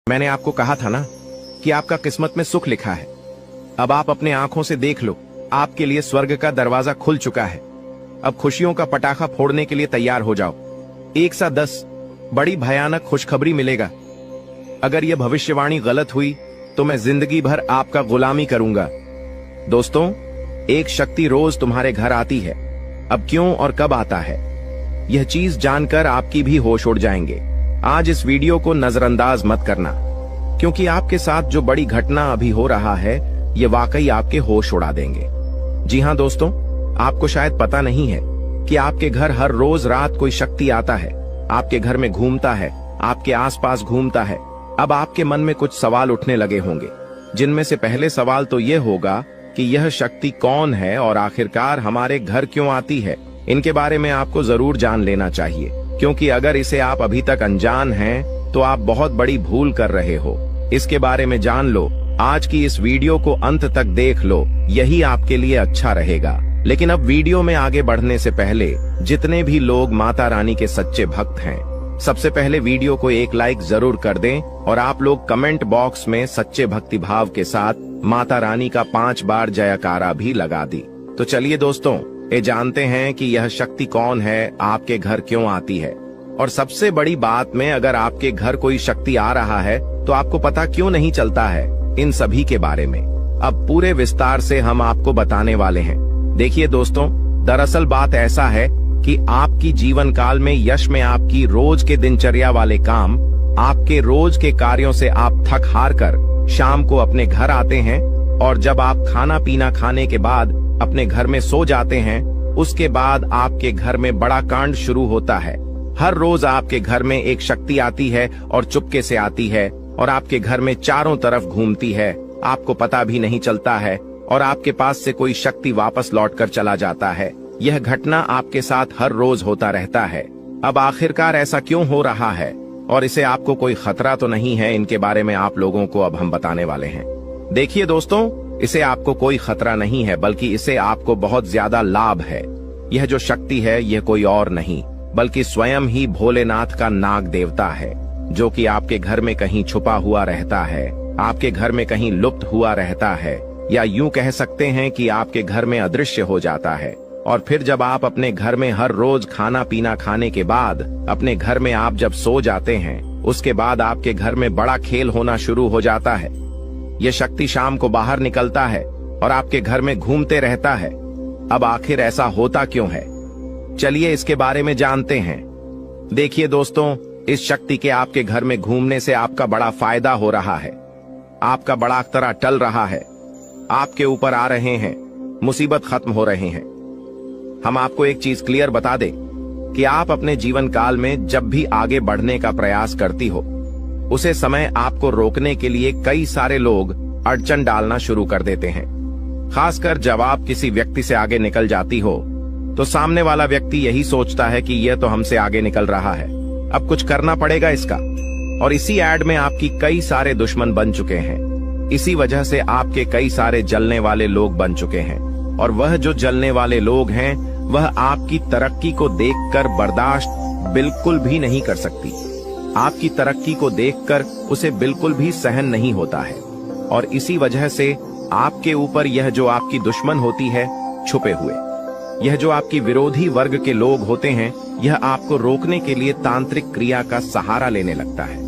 मैंने आपको कहा था ना कि आपका किस्मत में सुख लिखा है। अब आप अपने आंखों से देख लो, आपके लिए स्वर्ग का दरवाजा खुल चुका है। अब खुशियों का पटाखा फोड़ने के लिए तैयार हो जाओ। 1 सा 10 बड़ी भयानक खुशखबरी मिलेगा। अगर यह भविष्यवाणी गलत हुई तो मैं जिंदगी भर आपका गुलामी करूंगा। दोस्तों, एक शक्ति रोज तुम्हारे घर आती है। अब क्यों और कब आता है, यह चीज जानकर आपकी भी होश उड़ जाएंगे। आज इस वीडियो को नजरअंदाज मत करना, क्योंकि आपके साथ जो बड़ी घटना अभी हो रहा है ये वाकई आपके होश उड़ा देंगे। जी हाँ दोस्तों, आपको शायद पता नहीं है कि आपके घर हर रोज रात कोई शक्ति आता है, आपके घर में घूमता है, आपके आसपास घूमता है। अब आपके मन में कुछ सवाल उठने लगे होंगे, जिनमें से पहले सवाल तो यह होगा कि यह शक्ति कौन है और आखिरकार हमारे घर क्यों आती है। इनके बारे में आपको जरूर जान लेना चाहिए, क्योंकि अगर इसे आप अभी तक अनजान हैं तो आप बहुत बड़ी भूल कर रहे हो। इसके बारे में जान लो, आज की इस वीडियो को अंत तक देख लो, यही आपके लिए अच्छा रहेगा। लेकिन अब वीडियो में आगे बढ़ने से पहले जितने भी लोग माता रानी के सच्चे भक्त हैं, सबसे पहले वीडियो को एक लाइक जरूर कर दें और आप लोग कमेंट बॉक्स में सच्चे भक्ति भाव के साथ माता रानी का 5 बार जयकारा भी लगा दी। तो चलिए दोस्तों, ये जानते हैं कि यह शक्ति कौन है, आपके घर क्यों आती है, और सबसे बड़ी बात में अगर आपके घर कोई शक्ति आ रहा है तो आपको पता क्यों नहीं चलता है। इन सभी के बारे में अब पूरे विस्तार से हम आपको बताने वाले हैं। देखिए दोस्तों, दरअसल बात ऐसा है कि आपकी जीवन काल में यश में आपकी रोज के दिनचर्या वाले काम, आपके रोज के कार्यों से आप थक हार कर शाम को अपने घर आते हैं, और जब आप खाना पीना खाने के बाद अपने घर में सो जाते हैं, उसके बाद आपके घर में बड़ा कांड शुरू होता है। हर रोज आपके घर में एक शक्ति आती है और चुपके से आती है और आपके घर में चारों तरफ घूमती है, आपको पता भी नहीं चलता है, और आपके पास से कोई शक्ति वापस लौट कर चला जाता है। यह घटना आपके साथ हर रोज होता रहता है। अब आखिरकार ऐसा क्यों हो रहा है और इसे आपको कोई खतरा तो नहीं है, इनके बारे में आप लोगों को अब हम बताने वाले हैं। देखिए दोस्तों, इसे आपको कोई खतरा नहीं है, बल्कि इसे आपको बहुत ज्यादा लाभ है। यह जो शक्ति है यह कोई और नहीं बल्कि स्वयं ही भोलेनाथ का नाग देवता है, जो कि आपके घर में कहीं छुपा हुआ रहता है, आपके घर में कहीं लुप्त हुआ रहता है, या यूं कह सकते हैं कि आपके घर में अदृश्य हो जाता है। और फिर जब आप अपने घर में हर रोज खाना पीना खाने के बाद अपने घर में आप जब सो जाते हैं, उसके बाद आपके घर में बड़ा खेल होना शुरू हो जाता है। यह शक्ति शाम को बाहर निकलता है और आपके घर में घूमते रहता है। अब आखिर ऐसा होता क्यों है, चलिए इसके बारे में जानते हैं। देखिए दोस्तों, इस शक्ति के आपके घर में घूमने से आपका बड़ा फायदा हो रहा है, आपका बड़ा अख्तरा टल रहा है, आपके ऊपर आ रहे हैं, मुसीबत खत्म हो रहे हैं। हम आपको एक चीज क्लियर बता दें कि आप अपने जीवन काल में जब भी आगे बढ़ने का प्रयास करती हो, उसे समय आपको रोकने के लिए कई सारे लोग अड़चन डालना शुरू कर देते हैं। खासकर जब आप किसी व्यक्ति से आगे निकल जाती हो तो सामने वाला व्यक्ति यही सोचता है कि यह तो हमसे आगे निकल रहा है, अब कुछ करना पड़ेगा इसका। और इसी एड में आपकी कई सारे दुश्मन बन चुके हैं। इसी वजह से आपके कई सारे जलने वाले लोग बन चुके हैं, और वह जो जलने वाले लोग हैं वह आपकी तरक्की को देखकर बर्दाश्त बिल्कुल भी नहीं कर सकती। आपकी तरक्की को देखकर उसे बिल्कुल भी सहन नहीं होता है, और इसी वजह से आपके ऊपर यह जो आपकी दुश्मन होती है छुपे हुए, यह जो आपकी विरोधी वर्ग के लोग होते हैं, यह आपको रोकने के लिए तांत्रिक क्रिया का सहारा लेने लगता है।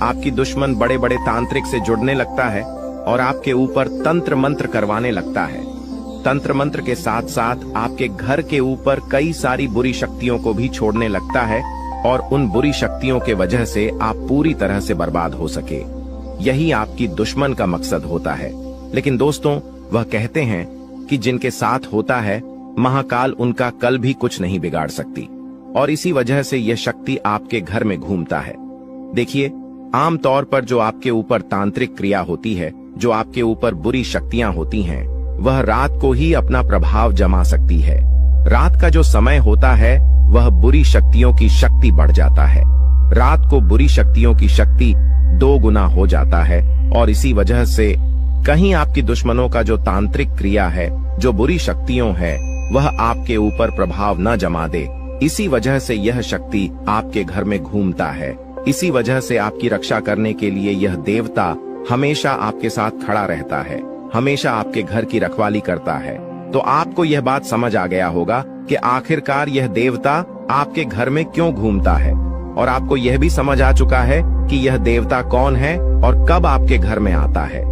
आपकी दुश्मन बड़े बड़े तांत्रिक से जुड़ने लगता है और आपके ऊपर तंत्र मंत्र करवाने लगता है। तंत्र मंत्र के साथ साथ आपके घर के ऊपर कई सारी बुरी शक्तियों को भी छोड़ने लगता है, और उन बुरी शक्तियों के वजह से आप पूरी तरह से बर्बाद हो सके। यही आपकी दुश्मन का मकसद होता है। लेकिन दोस्तों, वह कहते हैं कि जिनके साथ होता है महाकाल उनका कल भी कुछ नहीं बिगाड़ सकती, और इसी वजह से यह शक्ति आपके घर में घूमता है। देखिए, आमतौर पर जो आपके ऊपर तांत्रिक क्रिया होती है, जो आपके ऊपर बुरी शक्तियां होती हैं, वह रात को ही अपना प्रभाव जमा सकती है। रात का जो समय होता है वह बुरी शक्तियों की शक्ति बढ़ जाता है। रात को बुरी शक्तियों की शक्ति 2 गुना हो जाता है, और इसी वजह से कहीं आपकी दुश्मनों का जो तांत्रिक क्रिया है, जो बुरी शक्तियों है, वह आपके ऊपर प्रभाव न जमा दे। इसी वजह से यह शक्ति आपके घर में घूमता है इसी वजह से आपकी रक्षा करने के लिए यह देवता हमेशा आपके साथ खड़ा रहता है, हमेशा आपके घर की रखवाली करता है। तो आपको यह बात समझ आ गया होगा कि आखिरकार यह देवता आपके घर में क्यों घूमता है, और आपको यह भी समझ आ चुका है कि यह देवता कौन है और कब आपके घर में आता है।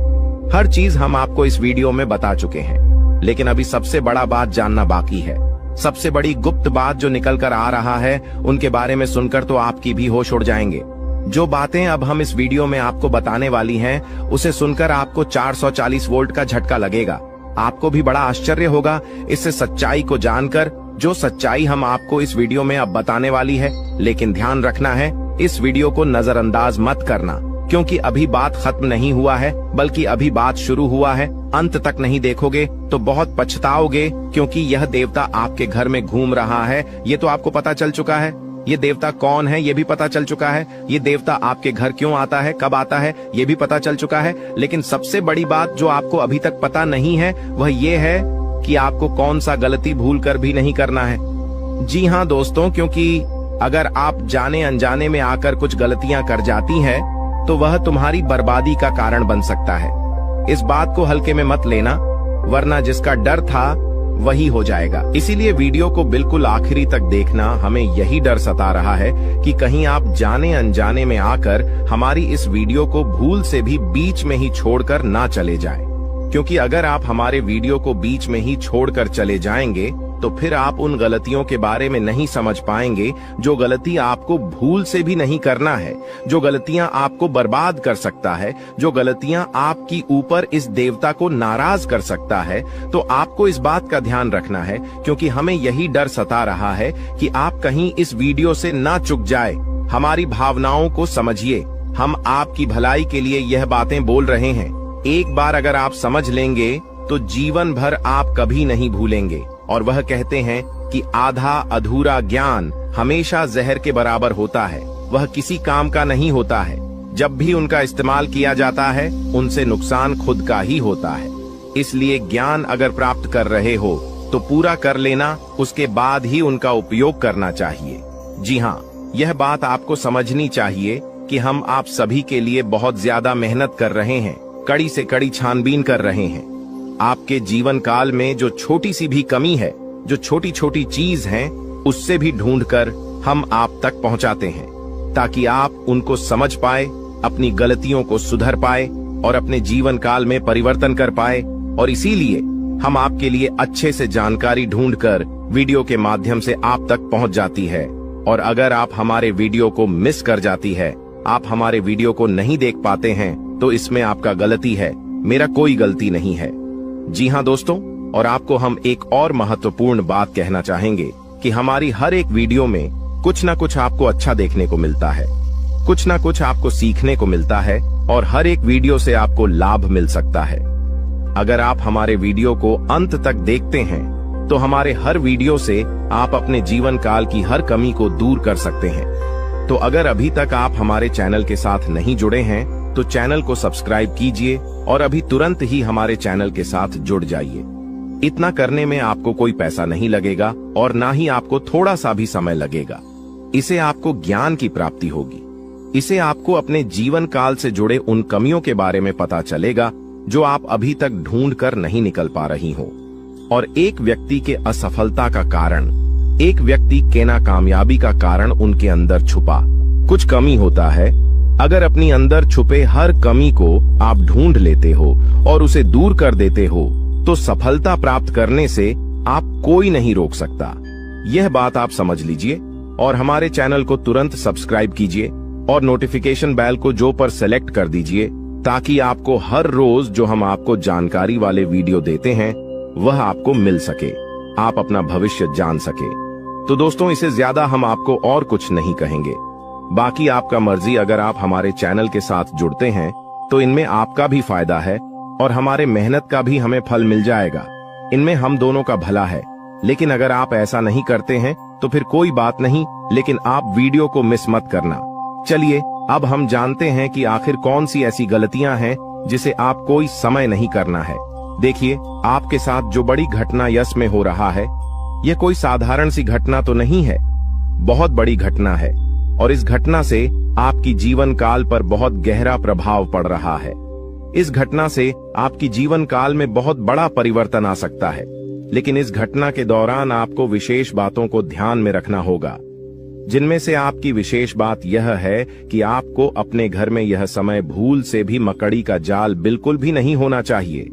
हर चीज हम आपको इस वीडियो में बता चुके हैं, लेकिन अभी सबसे बड़ा बात जानना बाकी है। सबसे बड़ी गुप्त बात जो निकल कर आ रहा है, उनके बारे में सुनकर तो आपकी भी होश उड़ जाएंगे। जो बातें अब हम इस वीडियो में आपको बताने वाली हैं, उसे सुनकर आपको 440 वोल्ट का झटका लगेगा। आपको भी बड़ा आश्चर्य होगा इससे सच्चाई को जानकर, जो सच्चाई हम आपको इस वीडियो में अब बताने वाली है। लेकिन ध्यान रखना है, इस वीडियो को नजरअंदाज मत करना, क्योंकि अभी बात खत्म नहीं हुआ है, बल्कि अभी बात शुरू हुआ है। अंत तक नहीं देखोगे तो बहुत पछताओगे, क्योंकि यह देवता आपके घर में घूम रहा है ये तो आपको पता चल चुका है। ये देवता कौन है ये भी पता चल चुका है। ये देवता आपके घर क्यों आता है, कब आता है, ये भी पता चल चुका है। लेकिन सबसे बड़ी बात जो आपको अभी तक पता नहीं है, वह ये है कि आपको कौन सा गलती भूल कर भी नहीं करना है। जी हाँ दोस्तों, क्योंकि अगर आप जाने अनजाने में आकर कुछ गलतियां कर जाती हैं, तो वह तुम्हारी बर्बादी का कारण बन सकता है। इस बात को हल्के में मत लेना, वरना जिसका डर था वही हो जाएगा। इसीलिए वीडियो को बिल्कुल आखिरी तक देखना। हमें यही डर सता रहा है कि कहीं आप जाने अनजाने में आकर हमारी इस वीडियो को भूल से भी बीच में ही छोड़कर ना चले जाएं। क्योंकि अगर आप हमारे वीडियो को बीच में ही छोड़कर चले जाएंगे, तो फिर आप उन गलतियों के बारे में नहीं समझ पाएंगे जो गलती आपको भूल से भी नहीं करना है, जो गलतियां आपको बर्बाद कर सकता है, जो गलतियां आपकी ऊपर इस देवता को नाराज कर सकता है। तो आपको इस बात का ध्यान रखना है, क्योंकि हमें यही डर सता रहा है कि आप कहीं इस वीडियो से ना चूक जाए। हमारी भावनाओं को समझिए, हम आपकी भलाई के लिए यह बातें बोल रहे हैं। एक बार अगर आप समझ लेंगे तो जीवन भर आप कभी नहीं भूलेंगे। और वह कहते हैं कि आधा अधूरा ज्ञान हमेशा जहर के बराबर होता है, वह किसी काम का नहीं होता है। जब भी उनका इस्तेमाल किया जाता है, उनसे नुकसान खुद का ही होता है। इसलिए ज्ञान अगर प्राप्त कर रहे हो तो पूरा कर लेना, उसके बाद ही उनका उपयोग करना चाहिए। जी हाँ, यह बात आपको समझनी चाहिए कि हम आप सभी के लिए बहुत ज्यादा मेहनत कर रहे हैं, कड़ी से कड़ी छानबीन कर रहे हैं। आपके जीवन काल में जो छोटी सी भी कमी है, जो छोटी छोटी चीज है, उससे भी ढूंढकर हम आप तक पहुंचाते हैं, ताकि आप उनको समझ पाए, अपनी गलतियों को सुधर पाए और अपने जीवन काल में परिवर्तन कर पाए। और इसीलिए हम आपके लिए अच्छे से जानकारी ढूंढकर वीडियो के माध्यम से आप तक पहुंच जाती है। और अगर आप हमारे वीडियो को मिस कर जाती है, आप हमारे वीडियो को नहीं देख पाते हैं, तो इसमें आपका गलती है, मेरा कोई गलती नहीं है। जी हाँ दोस्तों, और आपको हम एक और महत्वपूर्ण बात कहना चाहेंगे कि हमारी हर एक वीडियो में कुछ ना कुछ आपको अच्छा देखने को मिलता है, कुछ ना कुछ आपको सीखने को मिलता है, और हर एक वीडियो से आपको लाभ मिल सकता है। अगर आप हमारे वीडियो को अंत तक देखते हैं, तो हमारे हर वीडियो से आप अपने जीवन काल की हर कमी को दूर कर सकते हैं। तो अगर अभी तक आप हमारे चैनल के साथ नहीं जुड़े हैं, तो चैनल को सब्सक्राइब कीजिए और अभी तुरंत ही हमारे चैनल के साथ जुड़ जाइए। इतना करने में आपको कोई पैसा नहीं लगेगा और ना ही आपको थोड़ा सा भी समय लगेगा। इसे आपको ज्ञान की प्राप्ति होगी। इसे आपको अपने जीवन काल से जुड़े उन कमियों के बारे में पता चलेगा जो आप अभी तक ढूंढ कर नहीं निकल पा रही हो। और एक व्यक्ति के असफलता का कारण, एक व्यक्ति के नाकामयाबी का कारण उनके अंदर छुपा कुछ कमी होता है। अगर अपनी अंदर छुपे हर कमी को आप ढूंढ लेते हो और उसे दूर कर देते हो, तो सफलता प्राप्त करने से आप कोई नहीं रोक सकता। यह बात आप समझ लीजिए और हमारे चैनल को तुरंत सब्सक्राइब कीजिए और नोटिफिकेशन बेल को जो पर सेलेक्ट कर दीजिए, ताकि आपको हर रोज जो हम आपको जानकारी वाले वीडियो देते हैं वह आपको मिल सके, आप अपना भविष्य जान सके। तो दोस्तों, इसे ज्यादा हम आपको और कुछ नहीं कहेंगे। बाकी आपका मर्जी। अगर आप हमारे चैनल के साथ जुड़ते हैं तो इनमें आपका भी फायदा है और हमारे मेहनत का भी हमें फल मिल जाएगा। इनमें हम दोनों का भला है। लेकिन अगर आप ऐसा नहीं करते हैं तो फिर कोई बात नहीं, लेकिन आप वीडियो को मिस मत करना। चलिए अब हम जानते हैं कि आखिर कौन सी ऐसी गलतियां हैं जिसे आप कोई समय नहीं करना है। देखिए, आपके साथ जो बड़ी घटना यश में हो रहा है, यह कोई साधारण सी घटना तो नहीं है, बहुत बड़ी घटना है। और इस घटना से आपकी जीवन काल पर बहुत गहरा प्रभाव पड़ रहा है। इस घटना से आपकी जीवन काल में बहुत बड़ा परिवर्तन आ सकता है, लेकिन इस घटना के दौरान आपको विशेष बातों को ध्यान में रखना होगा, जिनमें से आपकी विशेष बात यह है कि आपको अपने घर में यह समय भूल से भी मकड़ी का जाल बिल्कुल भी नहीं होना चाहिए,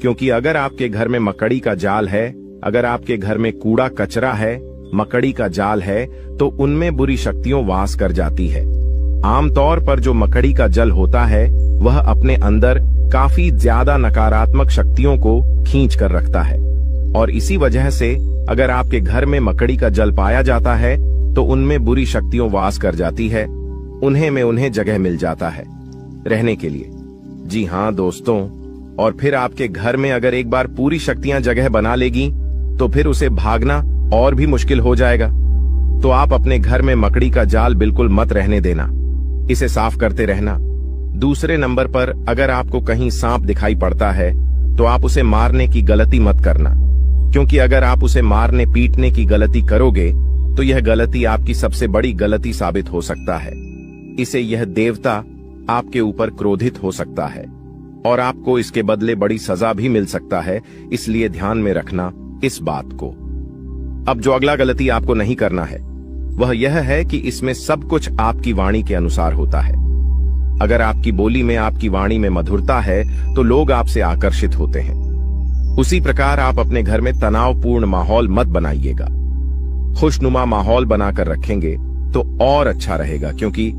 क्योंकि अगर आपके घर में मकड़ी का जाल है, अगर आपके घर में कूड़ा कचरा है, मकड़ी का जाल है, तो उनमें बुरी शक्तियां वास कर जाती है। आमतौर पर जो मकड़ी का जल होता है वह अपने अंदर काफी ज्यादा नकारात्मक शक्तियों को खींच कर रखता है, और इसी वजह से अगर आपके घर में मकड़ी का जल पाया जाता है तो उनमें बुरी शक्तियां वास कर जाती है, उन्हें जगह मिल जाता है रहने के लिए। जी हाँ दोस्तों, और फिर आपके घर में अगर एक बार पूरी शक्तियां जगह बना लेगी तो फिर उसे भागना और भी मुश्किल हो जाएगा। तो आप अपने घर में मकड़ी का जाल बिल्कुल मत रहने देना, इसे साफ करते रहना। दूसरे नंबर पर अगर आपको कहीं सांप दिखाई पड़ता है तो आप उसे मारने की गलती मत करना, क्योंकि अगर आप उसे मारने पीटने की गलती करोगे तो यह गलती आपकी सबसे बड़ी गलती साबित हो सकता है। इसे यह देवता आपके ऊपर क्रोधित हो सकता है और आपको इसके बदले बड़ी सजा भी मिल सकता है, इसलिए ध्यान में रखना इस बात को। अब जो अगला गलती आपको नहीं करना है वह यह है कि इसमें सब कुछ आपकी वाणी के अनुसार होता है। अगर आपकी बोली में, आपकी वाणी में मधुरता है तो लोग आपसे आकर्षित होते हैं। उसी प्रकार आप अपने घर में तनावपूर्ण माहौल मत बनाइएगा, खुशनुमा माहौल बनाकर रखेंगे तो और अच्छा रहेगा, क्योंकि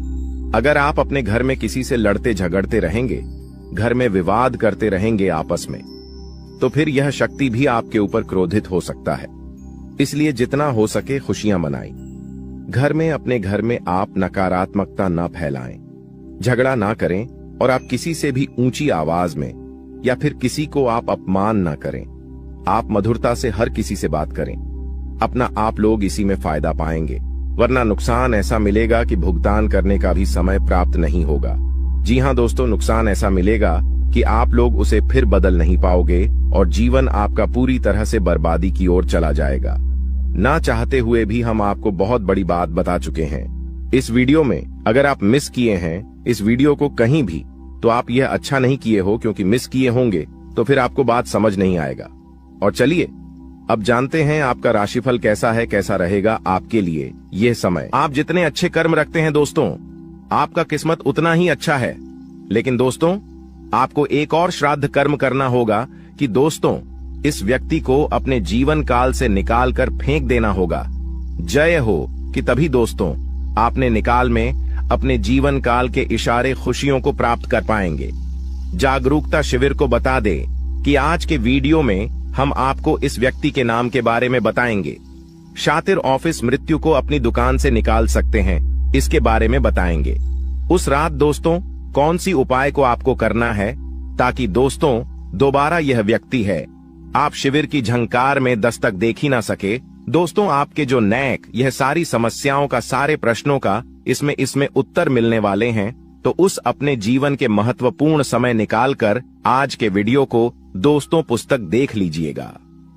अगर आप अपने घर में किसी से लड़ते झगड़ते रहेंगे, घर में विवाद करते रहेंगे आपस में, तो फिर यह शक्ति भी आपके ऊपर क्रोधित हो सकता है। इसलिए जितना हो सके खुशियां मनाएं। घर में, अपने घर में आप नकारात्मकता न फैलाएं, झगड़ा ना करें, और आप किसी से भी ऊंची आवाज में या फिर किसी को आप अपमान न करें। आप मधुरता से हर किसी से बात करें, अपना आप लोग इसी में फायदा पाएंगे, वरना नुकसान ऐसा मिलेगा कि भुगतान करने का भी समय प्राप्त नहीं होगा। जी हाँ दोस्तों, नुकसान ऐसा मिलेगा कि आप लोग उसे फिर बदल नहीं पाओगे और जीवन आपका पूरी तरह से बर्बादी की ओर चला जाएगा। ना चाहते हुए भी हम आपको बहुत बड़ी बात बता चुके हैं इस वीडियो में। अगर आप मिस किए हैं इस वीडियो को कहीं भी, तो आप यह अच्छा नहीं किए हो, क्योंकि मिस किए होंगे तो फिर आपको बात समझ नहीं आएगा। और चलिए अब जानते हैं आपका राशिफल कैसा है, कैसा रहेगा आपके लिए यह समय। आप जितने अच्छे कर्म रखते हैं दोस्तों, आपका किस्मत उतना ही अच्छा है। लेकिन दोस्तों, आपको एक और श्राद्ध कर्म करना होगा कि दोस्तों इस व्यक्ति को अपने जीवन काल से निकाल कर फेंक देना होगा। जय हो कि तभी दोस्तों आपने निकाल में अपने जीवन काल के इशारे खुशियों को प्राप्त कर पाएंगे। जागरूकता शिविर को बता दे कि आज के वीडियो में हम आपको इस व्यक्ति के नाम के बारे में बताएंगे। शातिर ऑफिस मृत्यु को अपनी दुकान से निकाल सकते हैं, इसके बारे में बताएंगे। उस रात दोस्तों कौन सी उपाय को आपको करना है ताकि दोस्तों दोबारा यह व्यक्ति है आप शिविर की झंकार में दस्तक देख ही ना सके। दोस्तों आपके जो नैक यह सारी समस्याओं का, सारे प्रश्नों का इसमें उत्तर मिलने वाले हैं। तो उस अपने जीवन के महत्वपूर्ण समय निकालकर आज के वीडियो को दोस्तों पुस्तक देख लीजिएगा।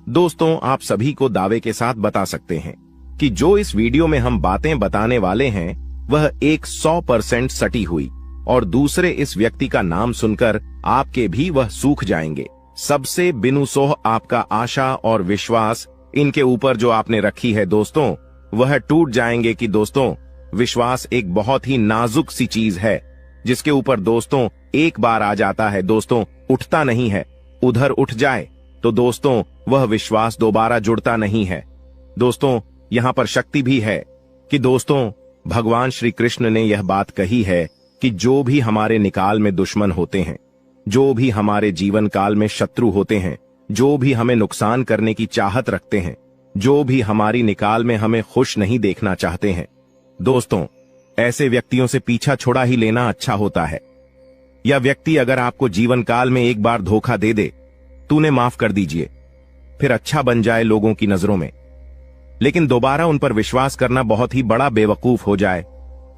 दोस्तों आप सभी को दावे के साथ बता सकते हैं कि जो इस वीडियो में हम बातें बताने वाले हैं वह 100% सटी हुई, और दूसरे इस व्यक्ति का नाम सुनकर आपके भी वह सूख जाएंगे। सबसे बिनुसोह आपका आशा और विश्वास इनके ऊपर जो आपने रखी है दोस्तों, वह टूट जाएंगे। कि दोस्तों विश्वास एक बहुत ही नाजुक सी चीज है, जिसके ऊपर दोस्तों एक बार आ जाता है दोस्तों उठता नहीं है। उधर उठ जाए तो दोस्तों वह विश्वास दोबारा जुड़ता नहीं है। दोस्तों यहाँ पर शक्ति भी है कि दोस्तों भगवान श्री कृष्ण ने यह बात कही है कि जो भी हमारे निकाल में दुश्मन होते हैं, जो भी हमारे जीवन काल में शत्रु होते हैं, जो भी हमें नुकसान करने की चाहत रखते हैं, जो भी हमारी निकाल में हमें खुश नहीं देखना चाहते हैं, दोस्तों ऐसे व्यक्तियों से पीछा छुड़ा ही लेना अच्छा होता है। यह व्यक्ति अगर आपको जीवन काल में एक बार धोखा दे दे तो उन्हें माफ कर दीजिए, फिर अच्छा बन जाए लोगों की नजरों में, लेकिन दोबारा उन पर विश्वास करना बहुत ही बड़ा बेवकूफ हो जाए।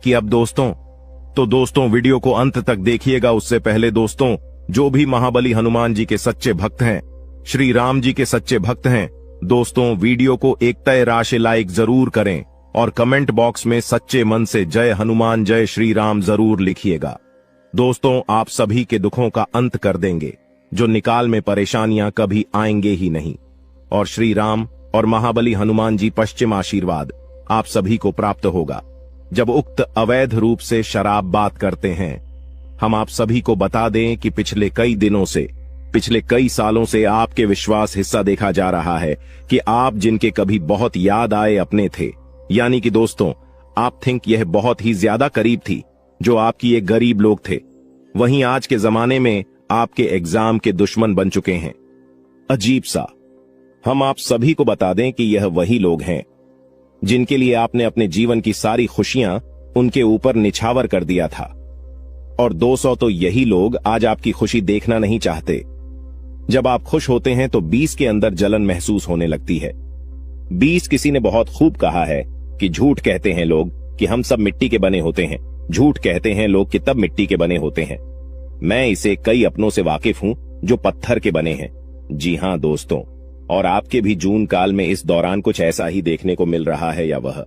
कि अब दोस्तों वीडियो को अंत तक देखिएगा। उससे पहले दोस्तों जो भी महाबली हनुमान जी के सच्चे भक्त हैं, श्री राम जी के सच्चे भक्त हैं, दोस्तों वीडियो को एक तय राशि लाइक जरूर करें, और कमेंट बॉक्स में सच्चे मन से जय हनुमान जय श्री राम जरूर लिखिएगा। दोस्तों, आप सभी के दुखों का अंत कर देंगे, जो निकाल में परेशानियां कभी आएंगे ही नहीं। और श्री राम और महाबली हनुमान जी पश्चिम आशीर्वाद आप सभी को प्राप्त होगा। जब उक्त अवैध रूप से शराब बात करते हैं, हम आप सभी को बता दें कि पिछले कई दिनों से, पिछले कई सालों से आपके विश्वास हिस्सा देखा जा रहा है कि आप जिनके कभी बहुत याद आए अपने थे, यानी कि दोस्तों आप थिंक यह बहुत ही ज्यादा करीब थी, जो आपकी एक गरीब लोग थे, वहीं आज के जमाने में आपके एग्जाम के दुश्मन बन चुके हैं। अजीब सा। हम आप सभी को बता दें कि यह वही लोग हैं जिनके लिए आपने अपने जीवन की सारी खुशियां उनके ऊपर निछावर कर दिया था। और 200 तो यही लोग आज आपकी खुशी देखना नहीं चाहते। जब आप खुश होते हैं तो 20 के अंदर जलन महसूस होने लगती है। 20 किसी ने बहुत खूब कहा है कि झूठ कहते हैं लोग कि हम सब मिट्टी के बने होते हैं, झूठ कहते हैं लोग कि तब मिट्टी के बने होते हैं। मैं इसे कई अपनों से वाकिफ हूं जो पत्थर के बने हैं। जी हां दोस्तों, और आपके भी जून काल में इस दौरान कुछ ऐसा ही देखने को मिल रहा है या वह।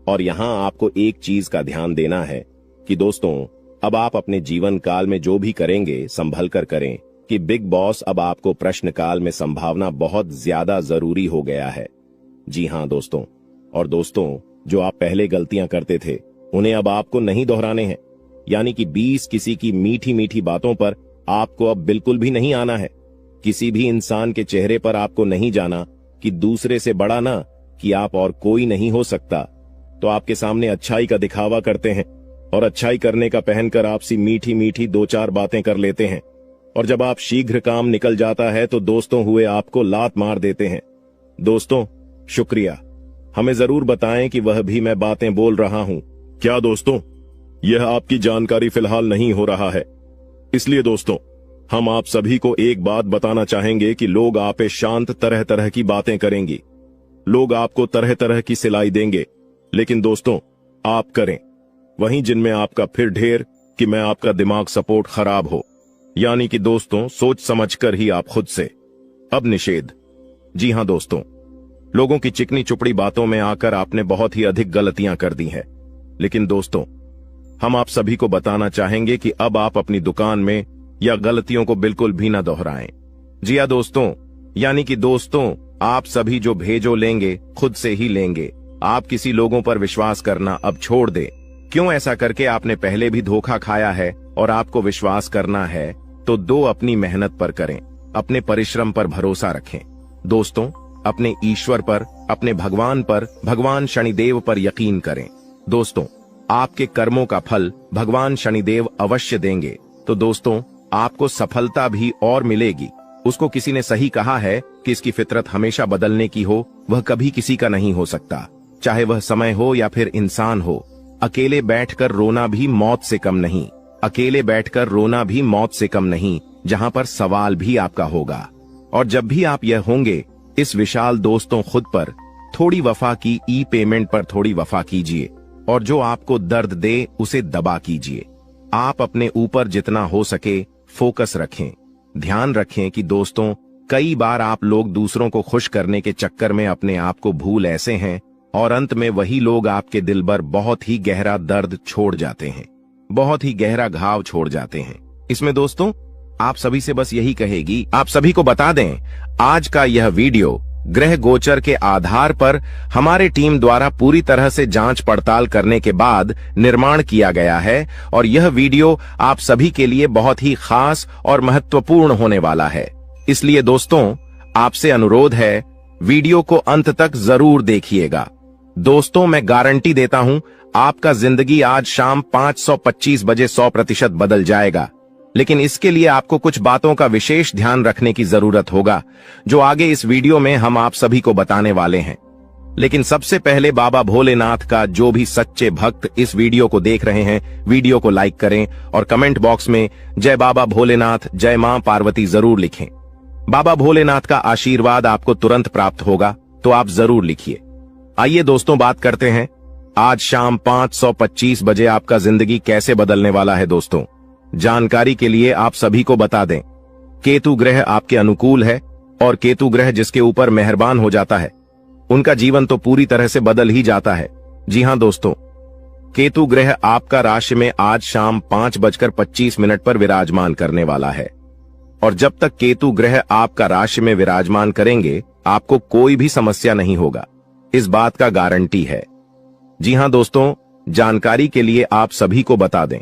और यहां आपको एक चीज का ध्यान देना है कि दोस्तों अब आप अपने जीवन काल में जो भी करेंगे संभल कर करें, कि बिग बॉस अब आपको प्रश्न काल में संभावना बहुत ज्यादा जरूरी हो गया है। जी हां दोस्तों, और दोस्तों जो आप पहले गलतियां करते थे उन्हें अब आपको नहीं दोहराने हैं, यानी कि 20 किसी की मीठी मीठी बातों पर आपको अब बिल्कुल भी नहीं आना है। किसी भी इंसान के चेहरे पर आपको नहीं जाना कि दूसरे से बड़ा ना कि आप और कोई नहीं हो सकता, तो आपके सामने अच्छाई का दिखावा करते हैं और अच्छाई करने का पहनकर आपसी मीठी मीठी 2-4 बातें कर लेते हैं। और जब आप शीघ्र काम निकल जाता है तो दोस्तों हुए आपको लात मार देते हैं। दोस्तों शुक्रिया, हमें जरूर बताएं कि वह भी मैं बातें बोल रहा हूं क्या। दोस्तों यह आपकी जानकारी फिलहाल नहीं हो रहा है, इसलिए दोस्तों हम आप सभी को एक बात बताना चाहेंगे कि लोग आप पे शांत तरह तरह की बातें करेंगी, लोग आपको तरह तरह की सिलाई देंगे, लेकिन दोस्तों आप करें वहीं जिनमें आपका फिर ढेर कि मैं आपका दिमाग सपोर्ट खराब हो, यानी कि दोस्तों सोच समझकर ही आप खुद से। अब निषेध। जी हां दोस्तों, लोगों की चिकनी चुपड़ी बातों में आकर आपने बहुत ही अधिक गलतियां कर दी हैं, लेकिन दोस्तों हम आप सभी को बताना चाहेंगे कि अब आप अपनी दुकान में या गलतियों को बिल्कुल भी न दोहराएं। जी हां दोस्तों, यानी कि दोस्तों आप सभी जो भेजो लेंगे खुद से ही लेंगे। आप किसी लोगों पर विश्वास करना अब छोड़ दे। क्यों ऐसा करके आपने पहले भी धोखा खाया है और आपको विश्वास करना है तो दो अपनी मेहनत पर करें, अपने परिश्रम पर भरोसा रखें। दोस्तों अपने ईश्वर पर, अपने भगवान पर, भगवान शनिदेव पर यकीन करें। दोस्तों आपके कर्मों का फल भगवान शनिदेव अवश्य देंगे। तो दोस्तों आपको सफलता भी और मिलेगी। उसको किसी ने सही कहा है कि इसकी फितरत हमेशा बदलने की हो, वह कभी किसी का नहीं हो सकता, चाहे वह समय हो या फिर इंसान हो। अकेले बैठकर रोना भी मौत से कम नहीं, अकेले बैठकर रोना भी मौत से कम नहीं, जहां पर सवाल भी आपका होगा। और जब भी आप यह होंगे, इस विशाल दोस्तों खुद पर थोड़ी वफा की ई पेमेंट पर थोड़ी वफा कीजिए, और जो आपको दर्द दे उसे दबा कीजिए। आप अपने ऊपर जितना हो सके फोकस रखें। ध्यान रखें कि दोस्तों कई बार आप लोग दूसरों को खुश करने के चक्कर में अपने आप को भूल ऐसे हैं, और अंत में वही लोग आपके दिल पर बहुत ही गहरा दर्द छोड़ जाते हैं, बहुत ही गहरा घाव छोड़ जाते हैं। इसमें दोस्तों आप सभी से बस यही कहेगी, आप सभी को बता दें आज का यह वीडियो ग्रह गोचर के आधार पर हमारे टीम द्वारा पूरी तरह से जांच पड़ताल करने के बाद निर्माण किया गया है, और यह वीडियो आप सभी के लिए बहुत ही खास और महत्वपूर्ण होने वाला है। इसलिए दोस्तों आपसे अनुरोध है वीडियो को अंत तक जरूर देखिएगा। दोस्तों मैं गारंटी देता हूं आपका जिंदगी आज शाम 5:25 बजे 100% बदल जाएगा, लेकिन इसके लिए आपको कुछ बातों का विशेष ध्यान रखने की जरूरत होगा, जो आगे इस वीडियो में हम आप सभी को बताने वाले हैं। लेकिन सबसे पहले बाबा भोलेनाथ का जो भी सच्चे भक्त इस वीडियो को देख रहे हैं, वीडियो को लाइक करें और कमेंट बॉक्स में जय बाबा भोलेनाथ, जय मां पार्वती जरूर लिखें। बाबा भोलेनाथ का आशीर्वाद आपको तुरंत प्राप्त होगा, तो आप जरूर लिखिए। आइए दोस्तों बात करते हैं आज शाम 5:25 बजे आपका जिंदगी कैसे बदलने वाला है। दोस्तों जानकारी के लिए आप सभी को बता दें, केतु ग्रह आपके अनुकूल है, और केतु ग्रह जिसके ऊपर मेहरबान हो जाता है उनका जीवन तो पूरी तरह से बदल ही जाता है। जी हां दोस्तों, केतु ग्रह आपका राशि में आज शाम 5:25 पर विराजमान करने वाला है। और जब तक केतु ग्रह आपका राशि में विराजमान करेंगे, आपको कोई भी समस्या नहीं होगा, इस बात का गारंटी है। जी हां दोस्तों, जानकारी के लिए आप सभी को बता दें,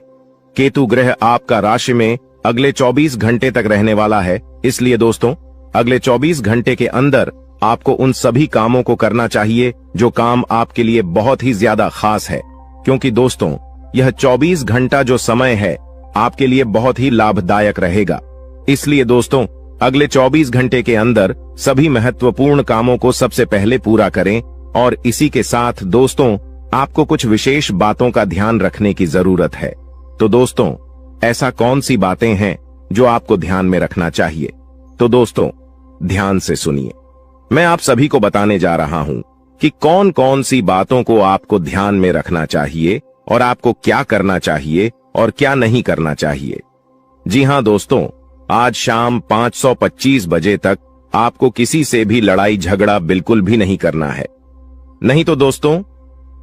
केतु ग्रह आपका राशि में अगले 24 घंटे तक रहने वाला है। इसलिए दोस्तों, अगले 24 घंटे के अंदर आपको उन सभी कामों को करना चाहिए जो काम आपके लिए बहुत ही ज्यादा खास है, क्योंकि दोस्तों यह 24 घंटा जो समय है आपके लिए बहुत ही लाभदायक रहेगा। इसलिए दोस्तों, अगले 24 घंटे के अंदर सभी महत्वपूर्ण कामों को सबसे पहले पूरा करें। और इसी के साथ दोस्तों, आपको कुछ विशेष बातों का ध्यान रखने की जरूरत है। तो दोस्तों, ऐसा कौन सी बातें हैं जो आपको ध्यान में रखना चाहिए? तो दोस्तों, ध्यान से सुनिए। मैं आप सभी को बताने जा रहा हूं कि कौन कौन सी बातों को आपको ध्यान में रखना चाहिए और आपको क्या करना चाहिए और क्या नहीं करना चाहिए। जी हां दोस्तों, आज शाम 5:25 बजे तक आपको किसी से भी लड़ाई झगड़ा बिल्कुल भी नहीं करना है, नहीं तो दोस्तों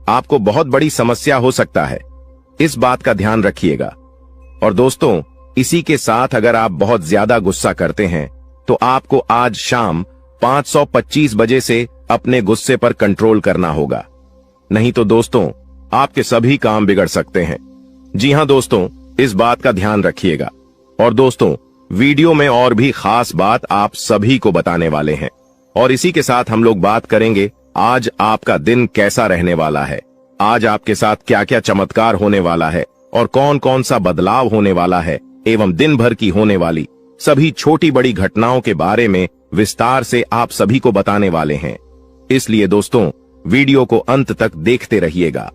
आपको बहुत बड़ी समस्या हो सकता है। इस बात का ध्यान रखिएगा। और दोस्तों, इसी के साथ अगर आप बहुत ज्यादा गुस्सा करते हैं तो आपको आज शाम 5:25 बजे से अपने गुस्से पर कंट्रोल करना होगा, नहीं तो दोस्तों आपके सभी काम बिगड़ सकते हैं। जी हां दोस्तों, इस बात का ध्यान रखिएगा। और दोस्तों, वीडियो में और भी खास बात आप सभी को बताने वाले हैं। और इसी के साथ हम लोग बात करेंगे आज आपका दिन कैसा रहने वाला है, आज आपके साथ क्या क्या चमत्कार होने वाला है और कौन कौन सा बदलाव होने वाला है, एवं दिन भर की होने वाली सभी छोटी बड़ी घटनाओं के बारे में विस्तार से आप सभी को बताने वाले हैं। इसलिए दोस्तों, वीडियो को अंत तक देखते रहिएगा।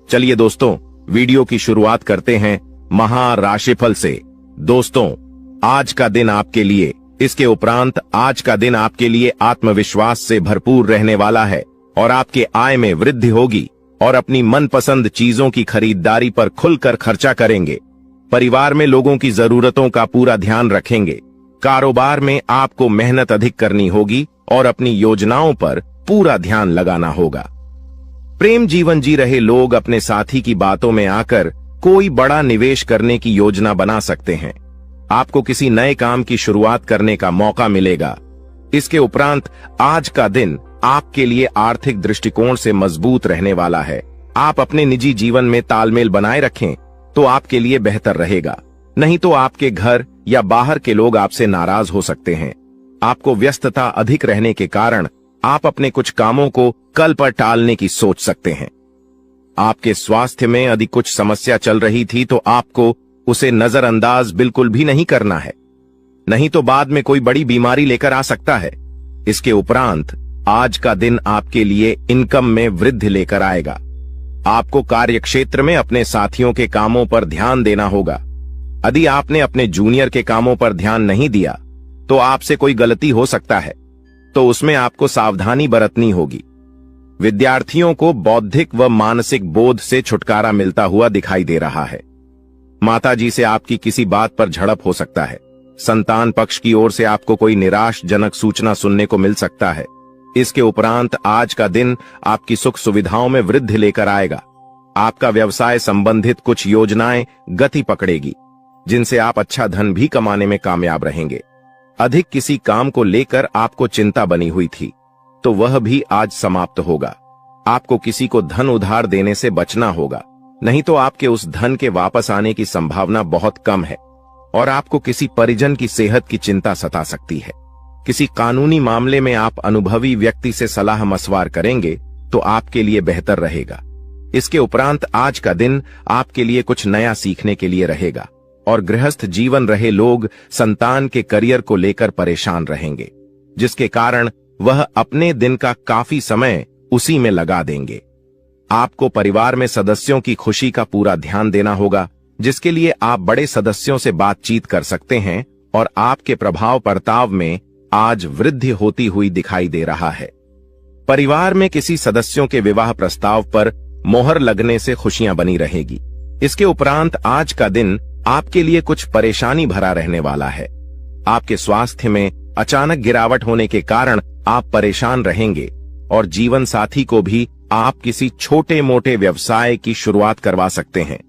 चलिए दोस्तों, वीडियो की शुरुआत करते हैं महाराशिफल से। दोस्तों, आज का दिन आपके लिए, इसके उपरांत आज का दिन आपके लिए आत्मविश्वास से भरपूर रहने वाला है और आपके आय में वृद्धि होगी और अपनी मनपसंद चीजों की खरीदारी पर खुलकर खर्चा करेंगे। परिवार में लोगों की जरूरतों का पूरा ध्यान रखेंगे। कारोबार में आपको मेहनत अधिक करनी होगी और अपनी योजनाओं पर पूरा ध्यान लगाना होगा। प्रेम जीवन जी रहे लोग अपने साथी की बातों में आकर कोई बड़ा निवेश करने की योजना बना सकते हैं। आपको किसी नए काम की शुरुआत करने का मौका मिलेगा। इसके उपरांत आज का दिन आपके लिए आर्थिक दृष्टिकोण से मजबूत रहने वाला है। आप अपने निजी जीवन में तालमेल बनाए रखें तो आपके लिए बेहतर रहेगा, नहीं तो आपके घर या बाहर के लोग आपसे नाराज हो सकते हैं। आपको व्यस्तता अधिक रहने के कारण आप अपने कुछ कामों को कल पर टालने की सोच सकते हैं। आपके स्वास्थ्य में यदि कुछ समस्या चल रही थी तो आपको उसे नजरअंदाज बिल्कुल भी नहीं करना है, नहीं तो बाद में कोई बड़ी बीमारी लेकर आ सकता है। इसके उपरांत आज का दिन आपके लिए इनकम में वृद्धि लेकर आएगा। आपको कार्यक्षेत्र में अपने साथियों के कामों पर ध्यान देना होगा। यदि आपने अपने जूनियर के कामों पर ध्यान नहीं दिया तो आपसे कोई गलती हो सकता है, तो उसमें आपको सावधानी बरतनी होगी। विद्यार्थियों को बौद्धिक व मानसिक बोध से छुटकारा मिलता हुआ दिखाई दे रहा है। माताजी से आपकी किसी बात पर झड़प हो सकता है। संतान पक्ष की ओर से आपको कोई निराशजनक सूचना सुनने को मिल सकता है। इसके उपरांत आज का दिन आपकी सुख सुविधाओं में वृद्धि लेकर आएगा। आपका व्यवसाय संबंधित कुछ योजनाएं गति पकड़ेगी, जिनसे आप अच्छा धन भी कमाने में कामयाब रहेंगे। अधिक किसी काम को लेकर आपको चिंता बनी हुई थी तो वह भी आज समाप्त होगा। आपको किसी को धन उधार देने से बचना होगा, नहीं तो आपके उस धन के वापस आने की संभावना बहुत कम है। और आपको किसी परिजन की सेहत की चिंता सता सकती है। किसी कानूनी मामले में आप अनुभवी व्यक्ति से सलाह मशवरा करेंगे तो आपके लिए बेहतर रहेगा। इसके उपरांत आज का दिन आपके लिए कुछ नया सीखने के लिए रहेगा और गृहस्थ जीवन रहे लोग संतान के करियर को लेकर परेशान रहेंगे, जिसके कारण वह अपने दिन का काफी समय उसी में लगा देंगे। आपको परिवार में सदस्यों की खुशी का पूरा ध्यान देना होगा, जिसके लिए आप बड़े सदस्यों से बातचीत कर सकते हैं और आपके प्रभाव बर्ताव में आज वृद्धि होती हुई दिखाई दे रहा है। परिवार में किसी सदस्यों के विवाह प्रस्ताव पर मोहर लगने से खुशियां बनी रहेगी। इसके उपरांत आज का दिन आपके लिए कुछ परेशानी भरा रहने वाला है। आपके स्वास्थ्य में अचानक गिरावट होने के कारण आप परेशान रहेंगे और जीवन साथी को भी आप किसी छोटे मोटे व्यवसाय की शुरुआत करवा सकते हैं।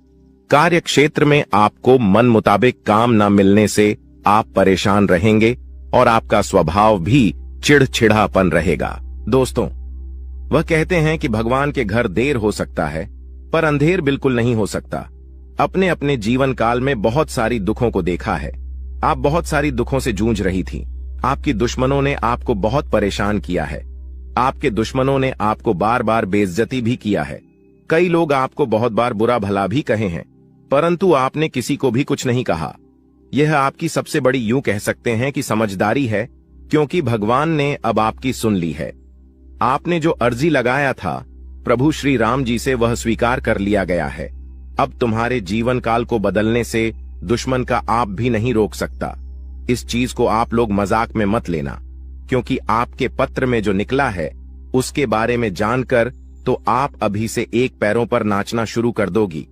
कार्य क्षेत्र में आपको मन मुताबिक काम न मिलने से आप परेशान रहेंगे और आपका स्वभाव भी चिड़चिड़ापन रहेगा। दोस्तों, वह कहते हैं कि भगवान के घर देर हो सकता है पर अंधेर बिल्कुल नहीं हो सकता। अपने अपने जीवन काल में बहुत सारी दुखों को देखा है। आप बहुत सारी दुखों से जूझ रही थी। आपकी दुश्मनों ने आपको बहुत परेशान किया है। आपके दुश्मनों ने आपको बार बार बेइज्जती भी किया है। कई लोग आपको बहुत बार बुरा भला भी कहे हैं, परंतु आपने किसी को भी कुछ नहीं कहा। यह आपकी सबसे बड़ी, यूं कह सकते हैं कि समझदारी है, क्योंकि भगवान ने अब आपकी सुन ली है। आपने जो अर्जी लगाया था प्रभु श्री राम जी से, वह स्वीकार कर लिया गया है। अब तुम्हारे जीवन काल को बदलने से दुश्मन का आप भी नहीं रोक सकता। इस चीज को आप लोग मजाक में मत लेना, क्योंकि आपके पत्र में जो निकला है उसके बारे में जानकर तो आप अभी से एक पैरों पर नाचना शुरू कर दोगी।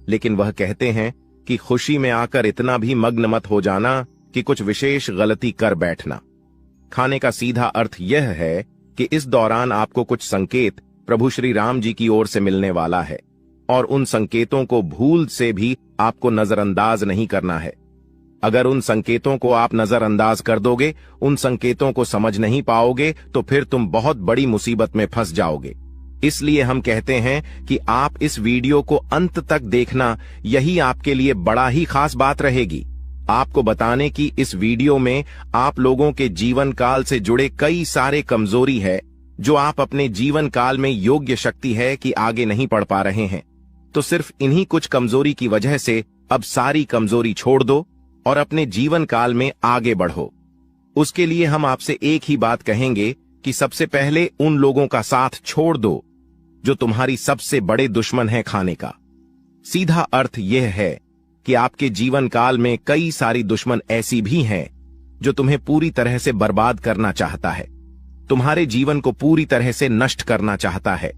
लेकिन वह कहते हैं कि खुशी में आकर इतना भी मग्न मत हो जाना कि कुछ विशेष गलती कर बैठना। खाने का सीधा अर्थ यह है कि इस दौरान आपको कुछ संकेत प्रभु श्री राम जी की ओर से मिलने वाला है, और उन संकेतों को भूल से भी आपको नजरअंदाज नहीं करना है। अगर उन संकेतों को आप नजरअंदाज कर दोगे, उन संकेतों को समझ नहीं पाओगे, तो फिर तुम बहुत बड़ी मुसीबत में फंस जाओगे। इसलिए हम कहते हैं कि आप इस वीडियो को अंत तक देखना, यही आपके लिए बड़ा ही खास बात रहेगी। आपको बताने की इस वीडियो में आप लोगों के जीवन काल से जुड़े कई सारे कमजोरी है, जो आप अपने जीवन काल में योग्य शक्ति है कि आगे नहीं बढ़ पा रहे हैं। तो सिर्फ इन्हीं कुछ कमजोरी की वजह से अब सारी कमजोरी छोड़ दो और अपने जीवन काल में आगे बढ़ो। उसके लिए हम आपसे एक ही बात कहेंगे कि सबसे पहले उन लोगों का साथ छोड़ दो जो तुम्हारी सबसे बड़े दुश्मन है खाने का। सीधा अर्थ यह है कि आपके जीवन काल में कई सारी दुश्मन ऐसी भी हैं जो तुम्हें पूरी तरह से बर्बाद करना चाहता है, तुम्हारे जीवन को पूरी तरह से नष्ट करना चाहता है।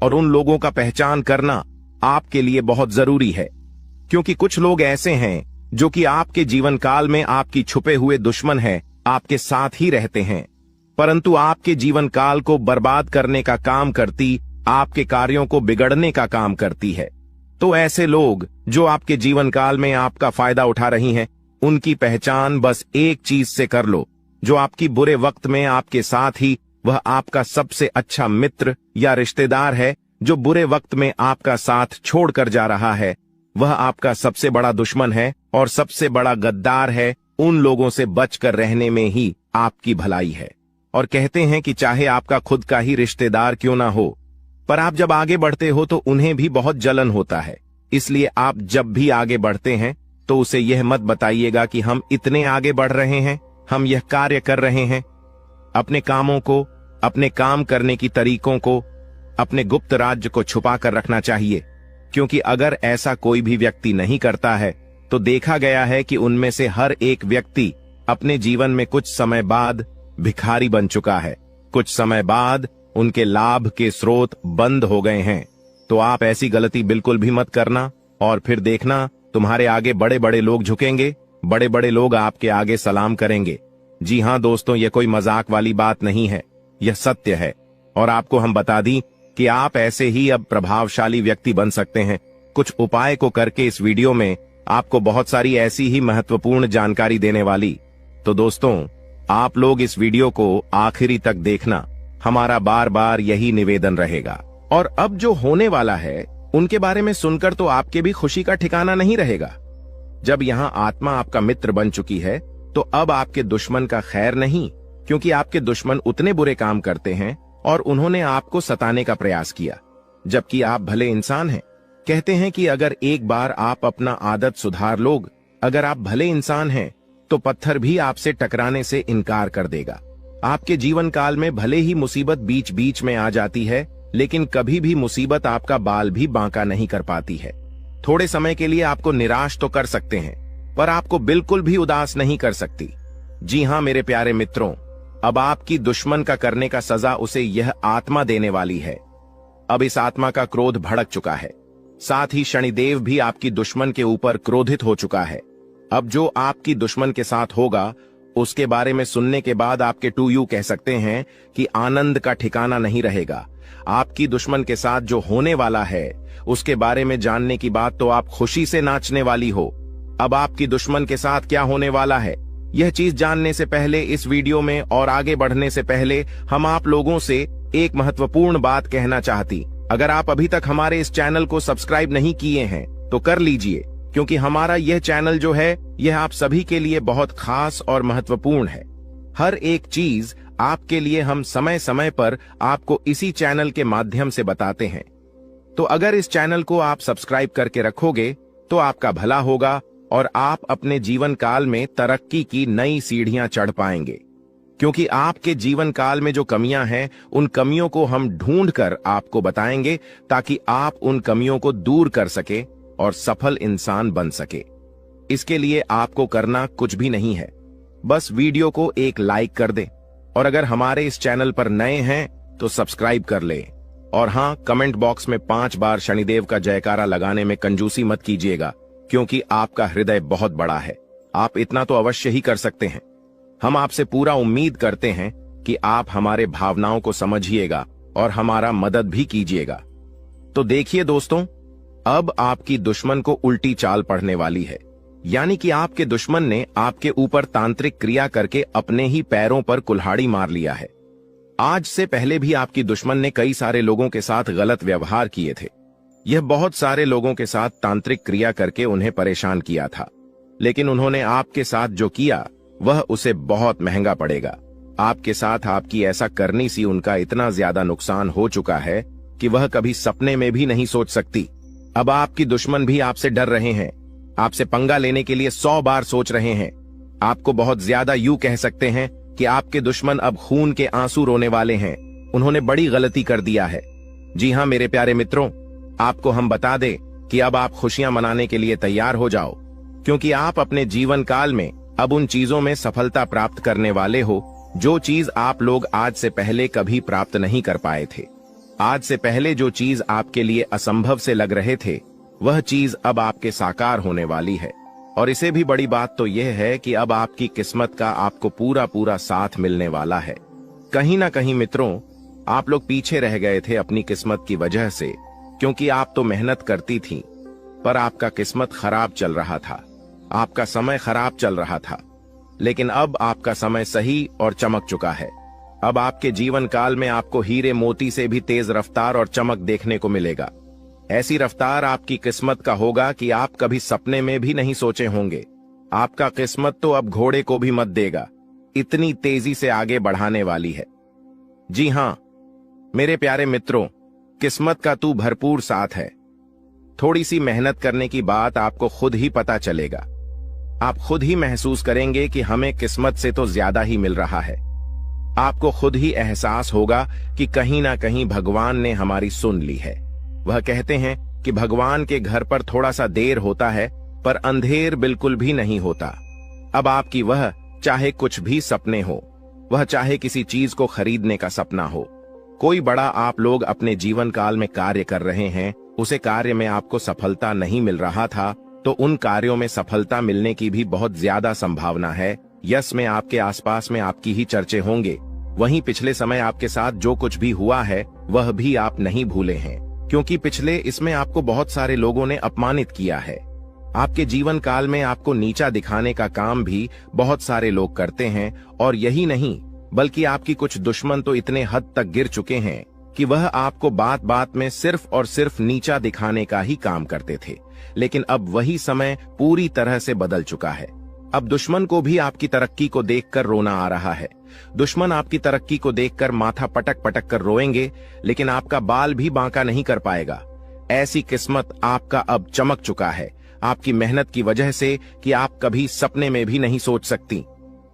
और उन लोगों का पहचान करना आपके लिए बहुत जरूरी है, क्योंकि कुछ लोग ऐसे हैं जो कि आपके जीवन काल में आपकी छुपे हुए दुश्मन है, आपके साथ ही रहते हैं, परंतु आपके जीवन काल को बर्बाद करने का काम करती, आपके कार्यों को बिगड़ने का काम करती है। तो ऐसे लोग जो आपके जीवन काल में आपका फायदा उठा रही हैं, उनकी पहचान बस एक चीज से कर लो, जो आपकी बुरे वक्त में आपके साथ ही वह आपका सबसे अच्छा मित्र या रिश्तेदार है, जो बुरे वक्त में आपका साथ छोड़कर जा रहा है, वह आपका सबसे बड़ा दुश्मन है और सबसे बड़ा गद्दार है। उन लोगों से बचकर रहने में ही आपकी भलाई है। और कहते हैं कि चाहे आपका खुद का ही रिश्तेदार क्यों ना हो, पर आप जब आगे बढ़ते हो तो उन्हें भी बहुत जलन होता है। इसलिए आप जब भी आगे बढ़ते हैं तो उसे यह मत बताइएगा कि हम इतने आगे बढ़ रहे हैं, हम यह कार्य कर रहे हैं। अपने कामों को, अपने काम करने की तरीकों को, अपने गुप्त राज्य को छुपा कर रखना चाहिए, क्योंकि अगर ऐसा कोई भी व्यक्ति नहीं करता है तो देखा गया है कि उनमें से हर एक व्यक्ति अपने जीवन में कुछ समय बाद भिखारी बन चुका है, कुछ समय बाद उनके लाभ के स्रोत बंद हो गए हैं। तो आप ऐसी गलती बिल्कुल भी मत करना, और फिर देखना तुम्हारे आगे बड़े बड़े लोग झुकेंगे, बड़े बड़े लोग आपके आगे सलाम करेंगे। जी हां दोस्तों, यह कोई मजाक वाली बात नहीं है, यह सत्य है। और आपको हम बता दी कि आप ऐसे ही अब प्रभावशाली व्यक्ति बन सकते हैं। कुछ उपाय को करके इस वीडियो में आपको बहुत सारी ऐसी ही महत्वपूर्ण जानकारी देने वाली। तो दोस्तों, आप लोग इस वीडियो को आखिरी तक देखना, हमारा बार बार यही निवेदन रहेगा। और अब जो होने वाला है उनके बारे में सुनकर तो आपके भी खुशी का ठिकाना नहीं रहेगा। जब यहाँ आत्मा आपका मित्र बन चुकी है तो अब आपके दुश्मन का खैर नहीं, क्योंकि आपके दुश्मन उतने बुरे काम करते हैं और उन्होंने आपको सताने का प्रयास किया, जबकि आप भले इंसान हैं। कहते हैं कि अगर एक बार आप अपना आदत सुधार लोग, अगर आप भले इंसान हैं तो पत्थर भी आपसे टकराने से इनकार कर देगा। आपके जीवन काल में भले ही मुसीबत बीच बीच में आ जाती है, लेकिन कभी भी मुसीबत आपका बाल भी बांका नहीं कर पाती है। थोड़े समय के लिए आपको निराश तो कर सकते हैं, पर आपको बिल्कुल भी उदास नहीं कर सकती। जी हां मेरे प्यारे मित्रों, अब आपकी दुश्मन का करने का सजा उसे यह आत्मा देने वाली है। अब इस आत्मा का क्रोध भड़क चुका है, साथ ही शनिदेव भी आपकी दुश्मन के ऊपर क्रोधित हो चुका है। अब जो आपकी दुश्मन के साथ होगा उसके बारे में सुनने के बाद आपके टू यू कह सकते हैं कि आनंद का ठिकाना नहीं रहेगा। आपकी दुश्मन के साथ जो होने वाला है उसके बारे में जानने की बात तो आप खुशी से नाचने वाली हो। अब आपकी दुश्मन के साथ क्या होने वाला है, यह चीज जानने से पहले इस वीडियो में और आगे बढ़ने से पहले हम आप लोगों से एक महत्वपूर्ण बात कहना चाहती। अगर आप अभी तक हमारे इस चैनल को सब्सक्राइब नहीं किए हैं तो कर लीजिए, क्योंकि हमारा यह चैनल जो है यह आप सभी के लिए बहुत खास और महत्वपूर्ण है। हर एक चीज आपके लिए हम समय समय पर आपको इसी चैनल के माध्यम से बताते हैं। तो अगर इस चैनल को आप सब्सक्राइब करके रखोगे तो आपका भला होगा और आप अपने जीवन काल में तरक्की की नई सीढ़ियां चढ़ पाएंगे। क्योंकि आपके जीवन काल में जो कमियां हैं उन कमियों को हम ढूंढकर आपको बताएंगे ताकि आप उन कमियों को दूर कर सके और सफल इंसान बन सके। इसके लिए आपको करना कुछ भी नहीं है, बस वीडियो को एक लाइक कर दे और अगर हमारे इस चैनल पर नए हैं तो सब्सक्राइब कर ले। और हां, कमेंट बॉक्स में 5 बार शनिदेव का जयकारा लगाने में कंजूसी मत कीजिएगा, क्योंकि आपका हृदय बहुत बड़ा है। आप इतना तो अवश्य ही कर सकते हैं। हम आपसे पूरा उम्मीद करते हैं कि आप हमारे भावनाओं को समझिएगा और हमारा मदद भी कीजिएगा। तो देखिए दोस्तों, अब आपकी दुश्मन को उल्टी चाल पड़ने वाली है, यानी कि आपके दुश्मन ने आपके ऊपर तांत्रिक क्रिया करके अपने ही पैरों पर कुल्हाड़ी मार लिया है। आज से पहले भी आपकी दुश्मन ने कई सारे लोगों के साथ गलत व्यवहार किए थे। यह बहुत सारे लोगों के साथ तांत्रिक क्रिया करके उन्हें परेशान किया था, लेकिन उन्होंने आपके साथ जो किया वह उसे बहुत महंगा पड़ेगा। आपके साथ आपकी ऐसा करनी सी उनका इतना ज्यादा नुकसान हो चुका है कि वह कभी सपने में भी नहीं सोच सकती। अब आपकी दुश्मन भी आपसे डर रहे हैं, आपसे पंगा लेने के लिए 100 बार सोच रहे हैं। आपको बहुत ज्यादा यूं कह सकते हैं कि आपके दुश्मन अब खून के आंसू रोने वाले हैं। उन्होंने बड़ी गलती कर दिया है। जी हां मेरे प्यारे मित्रों, आपको हम बता दें कि अब आप खुशियां मनाने के लिए तैयार हो जाओ, क्योंकि आप अपने जीवन काल में अब उन चीजों में सफलता प्राप्त करने वाले हो जो चीज आप लोग आज से पहले कभी प्राप्त नहीं कर पाए थे। आज से पहले जो चीज आपके लिए असंभव से लग रहे थे वह चीज अब आपके साकार होने वाली है। और इससे भी बड़ी बात तो यह है कि अब आपकी किस्मत का आपको पूरा पूरा साथ मिलने वाला है। कहीं ना कहीं मित्रों, आप लोग पीछे रह गए थे अपनी किस्मत की वजह से, क्योंकि आप तो मेहनत करती थी पर आपका किस्मत खराब चल रहा था, आपका समय खराब चल रहा था। लेकिन अब आपका समय सही और चमक चुका है। अब आपके जीवन काल में आपको हीरे मोती से भी तेज रफ्तार और चमक देखने को मिलेगा। ऐसी रफ्तार आपकी किस्मत का होगा कि आप कभी सपने में भी नहीं सोचे होंगे। आपका किस्मत तो अब घोड़े को भी मत देगा, इतनी तेजी से आगे बढ़ाने वाली है। जी हां मेरे प्यारे मित्रों, किस्मत का तू भरपूर साथ है। थोड़ी सी मेहनत करने की बात आपको खुद ही पता चलेगा। आप खुद ही महसूस करेंगे कि हमें किस्मत से तो ज्यादा ही मिल रहा है। आपको खुद ही एहसास होगा कि कहीं ना कहीं भगवान ने हमारी सुन ली है। वह कहते हैं कि भगवान के घर पर थोड़ा सा देर होता है पर अंधेर बिल्कुल भी नहीं होता। अब आपकी वह चाहे कुछ भी सपने हो, वह चाहे किसी चीज को खरीदने का सपना हो, कोई बड़ा आप लोग अपने जीवन काल में कार्य कर रहे हैं, उसे कार्य में आपको सफलता नहीं मिल रहा था तो उन कार्यों में सफलता मिलने की भी बहुत ज्यादा संभावना है। यश में आपके आसपास में आपकी ही चर्चे होंगे। वहीं पिछले समय आपके साथ जो कुछ भी हुआ है वह भी आप नहीं भूले हैं, क्योंकि पिछले इसमें आपको बहुत सारे लोगों ने अपमानित किया है। आपके जीवन काल में आपको नीचा दिखाने का काम भी बहुत सारे लोग करते हैं। और यही नहीं बल्कि आपकी कुछ दुश्मन तो इतने हद तक गिर चुके हैं कि वह आपको बात बात में सिर्फ और सिर्फ नीचा दिखाने का ही काम करते थे। लेकिन अब वही समय पूरी तरह से बदल चुका है। अब दुश्मन को भी आपकी तरक्की को देखकर रोना आ रहा है। दुश्मन आपकी तरक्की को देखकर माथा पटक पटक कर रोएंगे, लेकिन आपका बाल भी बांका नहीं कर पाएगा। ऐसी किस्मत आपका अब चमक चुका है, आपकी मेहनत की वजह से कि आप कभी सपने में भी नहीं सोच सकती।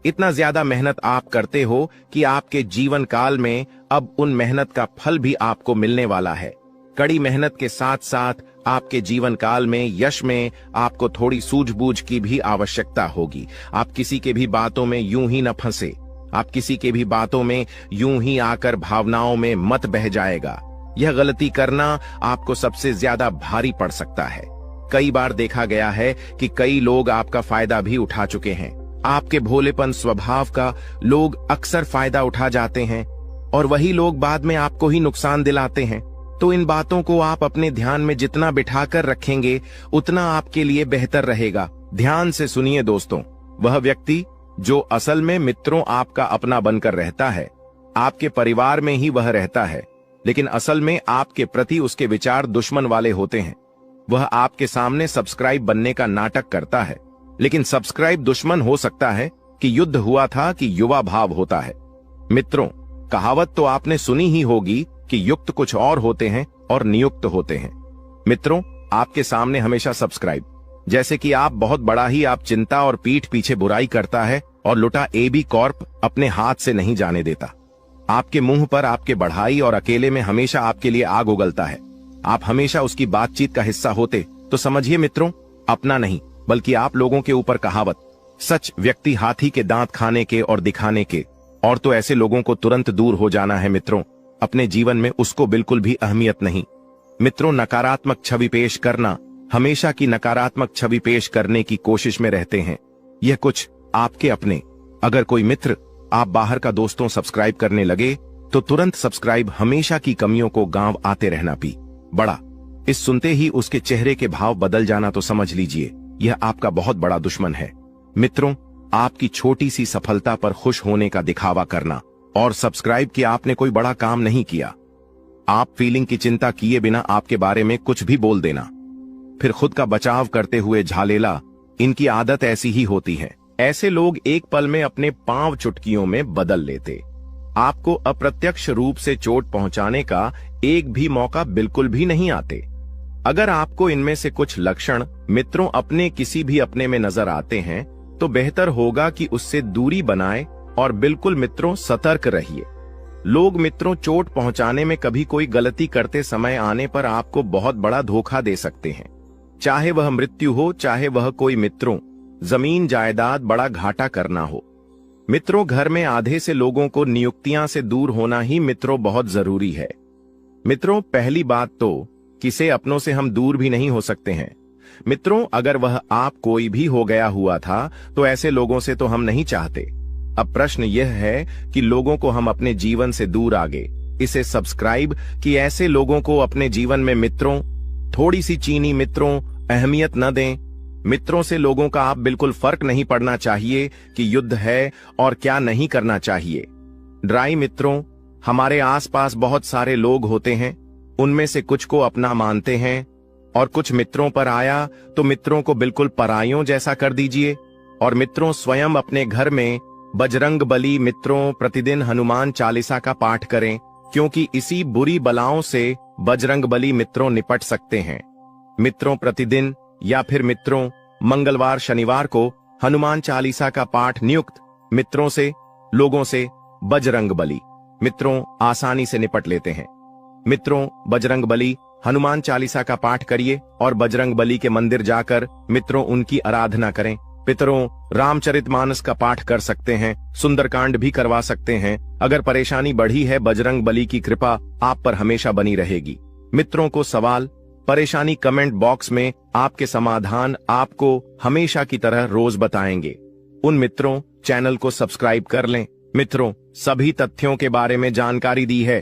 इतना ज्यादा मेहनत आप करते हो कि आपके जीवन काल में अब उन मेहनत का फल भी आपको मिलने वाला है। कड़ी मेहनत के साथ साथ आपके जीवन काल में यश में आपको थोड़ी सूझबूझ की भी आवश्यकता होगी। आप किसी के भी बातों में यूं ही न फंसे, आप किसी के भी बातों में यूं ही आकर भावनाओं में मत बह जाएगा। यह गलती करना आपको सबसे ज्यादा भारी पड़ सकता है। कई बार देखा गया है कि कई लोग आपका फायदा भी उठा चुके हैं। आपके भोलेपन स्वभाव का लोग अक्सर फायदा उठा जाते हैं और वही लोग बाद में आपको ही नुकसान दिलाते हैं। तो इन बातों को आप अपने ध्यान में जितना बिठाकर रखेंगे उतना आपके लिए बेहतर रहेगा। ध्यान से सुनिए दोस्तों, वह व्यक्ति जो असल में मित्रों आपका अपना बनकर रहता है, आपके परिवार में ही वह रहता है, लेकिन असल में आपके प्रति उसके विचार दुश्मन वाले होते हैं। वह आपके सामने सब्सक्राइब बनने का नाटक करता है, लेकिन सब्सक्राइब दुश्मन हो सकता है कि युद्ध हुआ था कि युवा भाव होता है। मित्रों, कहावत तो आपने सुनी ही होगी कि युक्त कुछ और होते हैं और नियुक्त होते हैं। मित्रों, आपके सामने हमेशा सब्सक्राइब, जैसे कि आप बहुत बड़ा ही आप चिंता और पीठ पीछे बुराई करता है और लुटा AB कॉर्प अपने हाथ से नहीं जाने देता। आपके मुंह पर आपके बढ़ाई और अकेले में हमेशा आपके लिए आग उगलता है। आप हमेशा उसकी बातचीत का हिस्सा होते तो समझिए मित्रों, अपना नहीं बल्कि आप लोगों के ऊपर कहावत, सच व्यक्ति हाथी के दांत खाने के और दिखाने के, और तो ऐसे लोगों को तुरंत दूर हो जाना है मित्रों। अपने जीवन में उसको बिल्कुल भी अहमियत नहीं। मित्रों, नकारात्मक छवि पेश करना, हमेशा की नकारात्मक छवि पेश करने की कोशिश में रहते हैं। यह कुछ आपके अपने। अगर कोई मित्र आप बाहर का दोस्तों सब्सक्राइब करने लगे तो तुरंत सब्सक्राइब, हमेशा की कमियों को गांव आते रहना पी बड़ा। इस सुनते ही उसके चेहरे के भाव बदल जाना तो समझ लीजिए यह आपका बहुत बड़ा दुश्मन है। मित्रों, आपकी छोटी सी सफलता पर खुश होने का दिखावा करना और सब्सक्राइब किया आपने कोई बड़ा काम नहीं किया। आप फीलिंग की चिंता किए बिना आपके बारे में कुछ भी बोल देना, फिर खुद का बचाव करते हुए झालेला, इनकी आदत ऐसी ही होती है। ऐसे लोग एक पल में अपने पांव चुटकियों में बदल लेते। आपको अप्रत्यक्ष रूप से चोट पहुंचाने का एक भी मौका बिल्कुल भी नहीं आते। अगर आपको इनमें से कुछ लक्षण मित्रों अपने किसी भी अपने में नजर आते हैं तो बेहतर होगा कि उससे दूरी बनाए और बिल्कुल मित्रों सतर्क रहिए। लोग मित्रों चोट पहुंचाने में कभी कोई गलती करते समय आने पर आपको बहुत बड़ा धोखा दे सकते हैं, चाहे वह मृत्यु हो, चाहे वह कोई मित्रों जमीन जायदाद बड़ा घाटा करना हो। मित्रों, घर में आधे से लोगों को नियुक्तियां से दूर होना ही मित्रों बहुत जरूरी है। मित्रों, पहली बात तो किसे अपनों से हम दूर भी नहीं हो सकते हैं। मित्रों, अगर वह आप कोई भी हो गया हुआ था तो ऐसे लोगों से तो हम नहीं चाहते। अब प्रश्न यह है कि लोगों को हम अपने जीवन से दूर आगे इसे सब्सक्राइब कि ऐसे लोगों को अपने जीवन में मित्रों थोड़ी सी चीनी मित्रों अहमियत न दें। मित्रों से लोगों का आप बिल्कुल फर्क नहीं पड़ना चाहिए कि युद्ध है और क्या नहीं करना चाहिए। ड्राई मित्रों, हमारे आसपास बहुत सारे लोग होते हैं, उनमें से कुछ को अपना मानते हैं और कुछ मित्रों पर आया तो मित्रों को बिल्कुल परायों जैसा कर दीजिए। और मित्रों, स्वयं अपने घर में बजरंग बली मित्रों प्रतिदिन हनुमान चालीसा का पाठ करें, क्योंकि इसी बुरी बलाओं से बजरंग बली मित्रों निपट सकते हैं। मित्रों, प्रतिदिन या फिर मित्रों मंगलवार शनिवार को हनुमान चालीसा का पाठ नियुक्त मित्रों से, लोगों से बजरंग बली मित्रों आसानी से निपट लेते हैं। मित्रों, बजरंग बली हनुमान चालीसा का पाठ करिए और बजरंग बली के मंदिर जाकर मित्रों उनकी आराधना करें। पितरों, रामचरितमानस का पाठ कर सकते हैं, सुंदरकांड भी करवा सकते हैं। अगर परेशानी बढ़ी है, बजरंग बली की कृपा आप पर हमेशा बनी रहेगी। मित्रों को सवाल परेशानी कमेंट बॉक्स में आपके समाधान आपको हमेशा की तरह रोज बताएंगे। उन मित्रों चैनल को सब्सक्राइब कर लें। मित्रों, सभी तथ्यों के बारे में जानकारी दी है,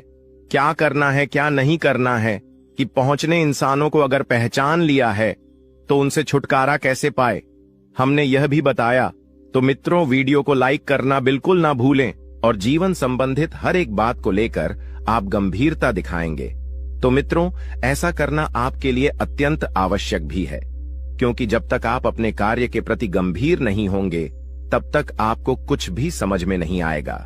क्या करना है क्या नहीं करना है, कि पहुंचने इंसानों को अगर पहचान लिया है तो उनसे छुटकारा कैसे पाए, हमने यह भी बताया। तो मित्रों, वीडियो को लाइक करना बिल्कुल ना भूलें और जीवन संबंधित हर एक बात को लेकर आप गंभीरता दिखाएंगे। तो मित्रों, ऐसा करना आपके लिए अत्यंत आवश्यक भी है, क्योंकि जब तक आप अपने कार्य के प्रति गंभीर नहीं होंगे तब तक आपको कुछ भी समझ में नहीं आएगा।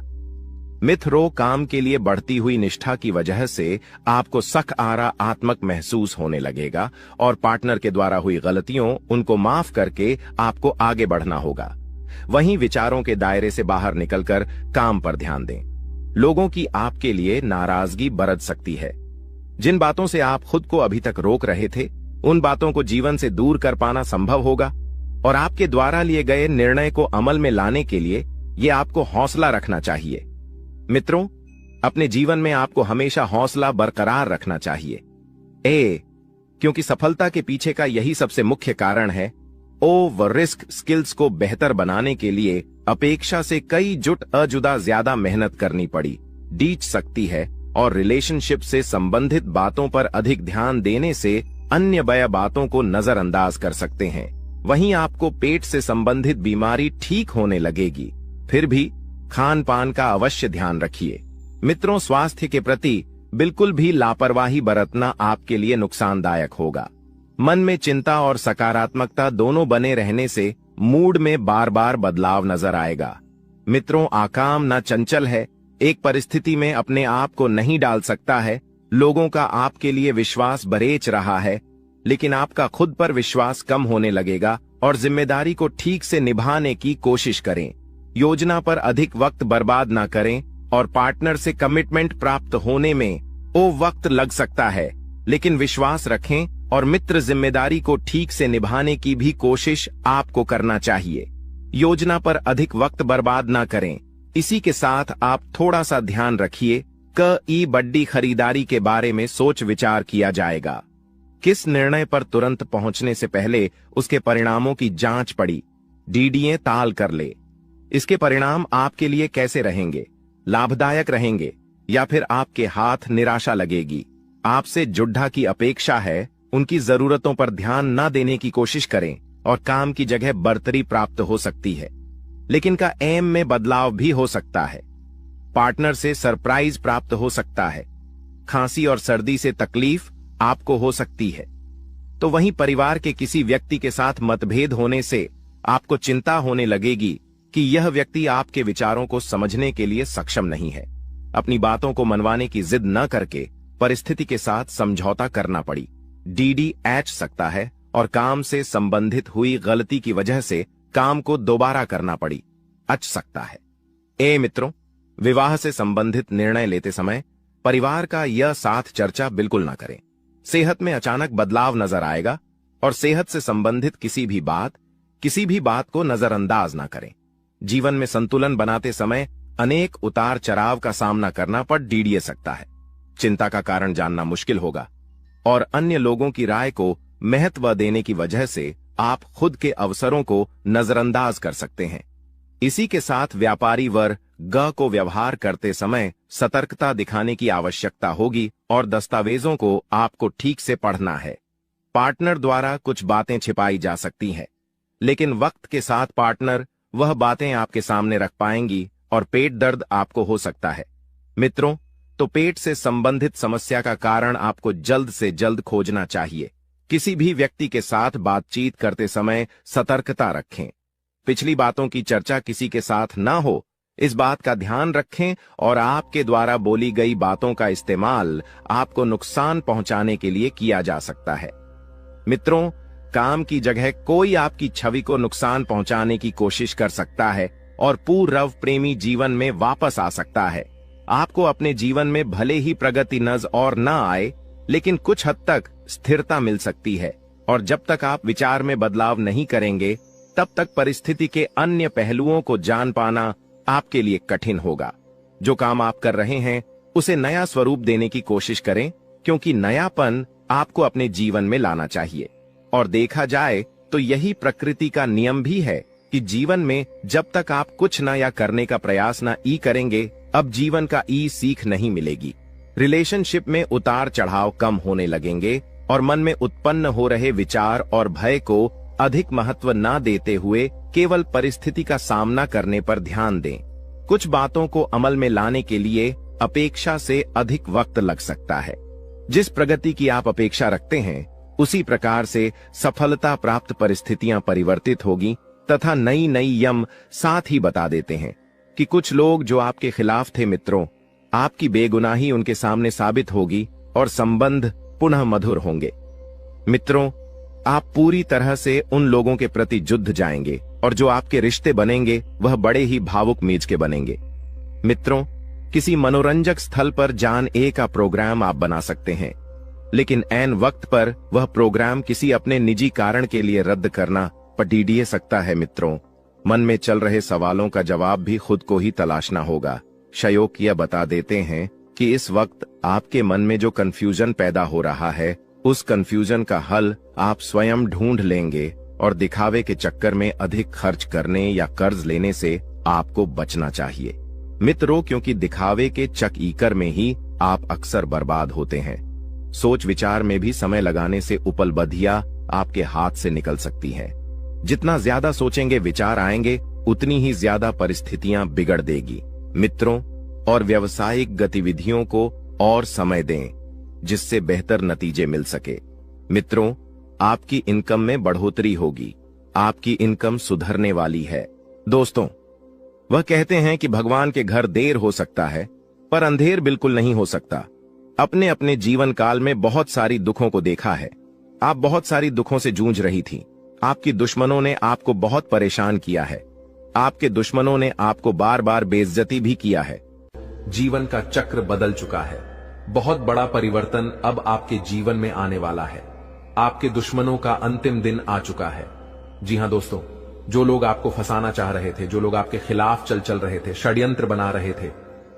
मित्रों, काम के लिए बढ़ती हुई निष्ठा की वजह से आपको सकारात्मक महसूस होने लगेगा और पार्टनर के द्वारा हुई गलतियों उनको माफ करके आपको आगे बढ़ना होगा। वहीं विचारों के दायरे से बाहर निकलकर काम पर ध्यान दें। लोगों की आपके लिए नाराजगी बरत सकती है। जिन बातों से आप खुद को अभी तक रोक रहे थे, उन बातों को जीवन से दूर कर पाना संभव होगा और आपके द्वारा लिए गए निर्णय को अमल में लाने के लिए ये आपको हौसला रखना चाहिए। मित्रों, अपने जीवन में आपको हमेशा हौसला बरकरार रखना चाहिए। क्योंकि सफलता के पीछे का यही सबसे मुख्य कारण है ओवर रिस्क स्किल्स को बेहतर बनाने के लिए अपेक्षा से कई जुट अजुदा ज्यादा मेहनत करनी पड़ी डीच सकती है और रिलेशनशिप से संबंधित बातों पर अधिक ध्यान देने से अन्य बया बातों को नजरअंदाज कर सकते हैं। वहीं आपको पेट से संबंधित बीमारी ठीक होने लगेगी। फिर भी खान पान का अवश्य ध्यान रखिए। मित्रों, स्वास्थ्य के प्रति बिल्कुल भी लापरवाही बरतना आपके लिए नुकसानदायक होगा। मन में चिंता और सकारात्मकता दोनों बने रहने से मूड में बार बार बदलाव नजर आएगा। मित्रों, आकाम ना चंचल है, एक परिस्थिति में अपने आप को नहीं डाल सकता है। लोगों का आपके लिए विश्वास बरेच रहा है, लेकिन आपका खुद पर विश्वास कम होने लगेगा और जिम्मेदारी को ठीक से निभाने की कोशिश करें। योजना पर अधिक वक्त बर्बाद ना करें और पार्टनर से कमिटमेंट प्राप्त होने में वक्त लग सकता है, लेकिन विश्वास रखें और मित्र जिम्मेदारी को ठीक से निभाने की भी कोशिश आपको करना चाहिए। योजना पर अधिक वक्त बर्बाद ना करें। इसी के साथ आप थोड़ा सा ध्यान रखिए कि बड़ी खरीदारी के बारे में सोच विचार किया जाएगा। किस निर्णय पर तुरंत पहुंचने से पहले उसके परिणामों की जांच पड़ी डीडीए ताल कर ले। इसके परिणाम आपके लिए कैसे रहेंगे, लाभदायक रहेंगे या फिर आपके हाथ निराशा लगेगी। आपसे जुड्ढा की अपेक्षा है, उनकी जरूरतों पर ध्यान न देने की कोशिश करें और काम की जगह बढ़तरी प्राप्त हो सकती है, लेकिन का एम में बदलाव भी हो सकता है। पार्टनर से सरप्राइज प्राप्त हो सकता है। खांसी और सर्दी से तकलीफ आपको हो सकती है। तो वहीं परिवार के किसी व्यक्ति के साथ मतभेद होने से आपको चिंता होने लगेगी कि यह व्यक्ति आपके विचारों को समझने के लिए सक्षम नहीं है। अपनी बातों को मनवाने की जिद न करके परिस्थिति के साथ समझौता करना पड़ी डीडी एच सकता है और काम से संबंधित हुई गलती की वजह से काम को दोबारा करना पड़ी अच सकता है। मित्रों, विवाह से संबंधित निर्णय लेते समय परिवार का यह साथ चर्चा बिल्कुल ना करें। सेहत में अचानक बदलाव नजर आएगा और सेहत से संबंधित किसी भी बात को नजरअंदाज ना करें। जीवन में संतुलन बनाते समय अनेक उतार चढ़ाव का सामना करना पड़ डीडीए सकता है। चिंता का कारण जानना मुश्किल होगा और अन्य लोगों की राय को महत्व देने की वजह से आप खुद के अवसरों को नजरअंदाज कर सकते हैं। इसी के साथ व्यापारी वर्ग को व्यवहार करते समय सतर्कता दिखाने की आवश्यकता होगी और दस्तावेजों को आपको ठीक से पढ़ना है। पार्टनर द्वारा कुछ बातें छिपाई जा सकती हैं, लेकिन वक्त के साथ पार्टनर वह बातें आपके सामने रख पाएंगी और पेट दर्द आपको हो सकता है। मित्रों, तो पेट से संबंधित समस्या का कारण आपको जल्द से जल्द खोजना चाहिए। किसी भी व्यक्ति के साथ बातचीत करते समय सतर्कता रखें। पिछली बातों की चर्चा किसी के साथ ना हो, इस बात का ध्यान रखें और आपके द्वारा बोली गई बातों का इस्तेमाल आपको नुकसान पहुंचाने के लिए किया जा सकता है। मित्रों, काम की जगह कोई आपकी छवि को नुकसान पहुंचाने की कोशिश कर सकता है और पूर्व प्रेमी जीवन में वापस आ सकता है। आपको अपने जीवन में भले ही प्रगति नजर और न आए, लेकिन कुछ हद तक स्थिरता मिल सकती है और जब तक आप विचार में बदलाव नहीं करेंगे, तब तक परिस्थिति के अन्य पहलुओं को जान पाना आपके लिए कठिन होगा। जो काम आप कर रहे हैं उसे नया स्वरूप देने की कोशिश करें, क्योंकि नयापन आपको अपने जीवन में लाना चाहिए। और देखा जाए तो यही प्रकृति का नियम भी है कि जीवन में जब तक आप कुछ नया करने का प्रयास न करेंगे, अब जीवन का सीख नहीं मिलेगी। रिलेशनशिप में उतार चढ़ाव कम होने लगेंगे और मन में उत्पन्न हो रहे विचार और भय को अधिक महत्व न देते हुए केवल परिस्थिति का सामना करने पर ध्यान दें। कुछ बातों को अमल में लाने के लिए अपेक्षा से अधिक वक्त लग सकता है। जिस प्रगति की आप अपेक्षा रखते हैं, उसी प्रकार से सफलता प्राप्त परिस्थितियां परिवर्तित होगी तथा नई यम साथ ही बता देते हैं कि कुछ लोग जो आपके खिलाफ थे मित्रों, आपकी बेगुनाही उनके सामने साबित होगी और संबंध पुनः मधुर होंगे। मित्रों, आप पूरी तरह से उन लोगों के प्रति जुड़ जाएंगे और जो आपके रिश्ते बनेंगे वह बड़े ही भावुक मीज के बनेंगे। मित्रों, किसी मनोरंजक स्थल पर जान का प्रोग्राम आप बना सकते हैं, लेकिन ऐन वक्त पर वह प्रोग्राम किसी अपने निजी कारण के लिए रद्द करना पटीडिए सकता है। मित्रों, मन में चल रहे सवालों का जवाब भी खुद को ही तलाशना होगा। शयोक यह बता देते हैं कि इस वक्त आपके मन में जो कंफ्यूजन पैदा हो रहा है, उस कंफ्यूजन का हल आप स्वयं ढूंढ लेंगे और दिखावे के चक्कर में अधिक खर्च करने या कर्ज लेने से आपको बचना चाहिए मित्रों, क्योंकि दिखावे के चक्कर में ही आप अक्सर बर्बाद होते हैं। सोच विचार में भी समय लगाने से उपलब्धियां आपके हाथ से निकल सकती हैं। जितना ज्यादा सोचेंगे विचार आएंगे, उतनी ही ज्यादा परिस्थितियां बिगड़ देगी। मित्रों, और व्यावसायिक गतिविधियों को और समय दें जिससे बेहतर नतीजे मिल सके। मित्रों, आपकी इनकम में बढ़ोतरी होगी, आपकी इनकम सुधरने वाली है। दोस्तों, वह कहते हैं कि भगवान के घर देर हो सकता है पर अंधेर बिल्कुल नहीं हो सकता। अपने अपने जीवन काल में बहुत सारी दुखों को देखा है। आप बहुत सारी दुखों से जूझ रही थी। आपकी दुश्मनों ने आपको बहुत परेशान किया है। आपके दुश्मनों ने आपको बार बार बेइज्जती भी किया है। जीवन का चक्र बदल चुका है। बहुत बड़ा परिवर्तन अब आपके जीवन में आने वाला है। आपके दुश्मनों का अंतिम दिन आ चुका है। जी हां दोस्तों, जो लोग आपको फंसाना चाह रहे थे, जो लोग आपके खिलाफ चल रहे थे, षड्यंत्र बना रहे थे,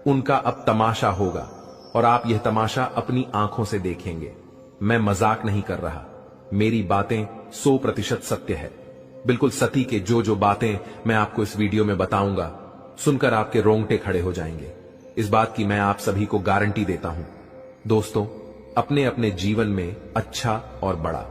उनका अब तमाशा होगा और आप यह तमाशा अपनी आंखों से देखेंगे। मैं मजाक नहीं कर रहा, मेरी बातें 100% सत्य है। बिल्कुल सती के जो बातें मैं आपको इस वीडियो में बताऊंगा, सुनकर आपके रोंगटे खड़े हो जाएंगे। इस बात की मैं आप सभी को गारंटी देता हूं। दोस्तों, अपने अपने जीवन में अच्छा और बड़ा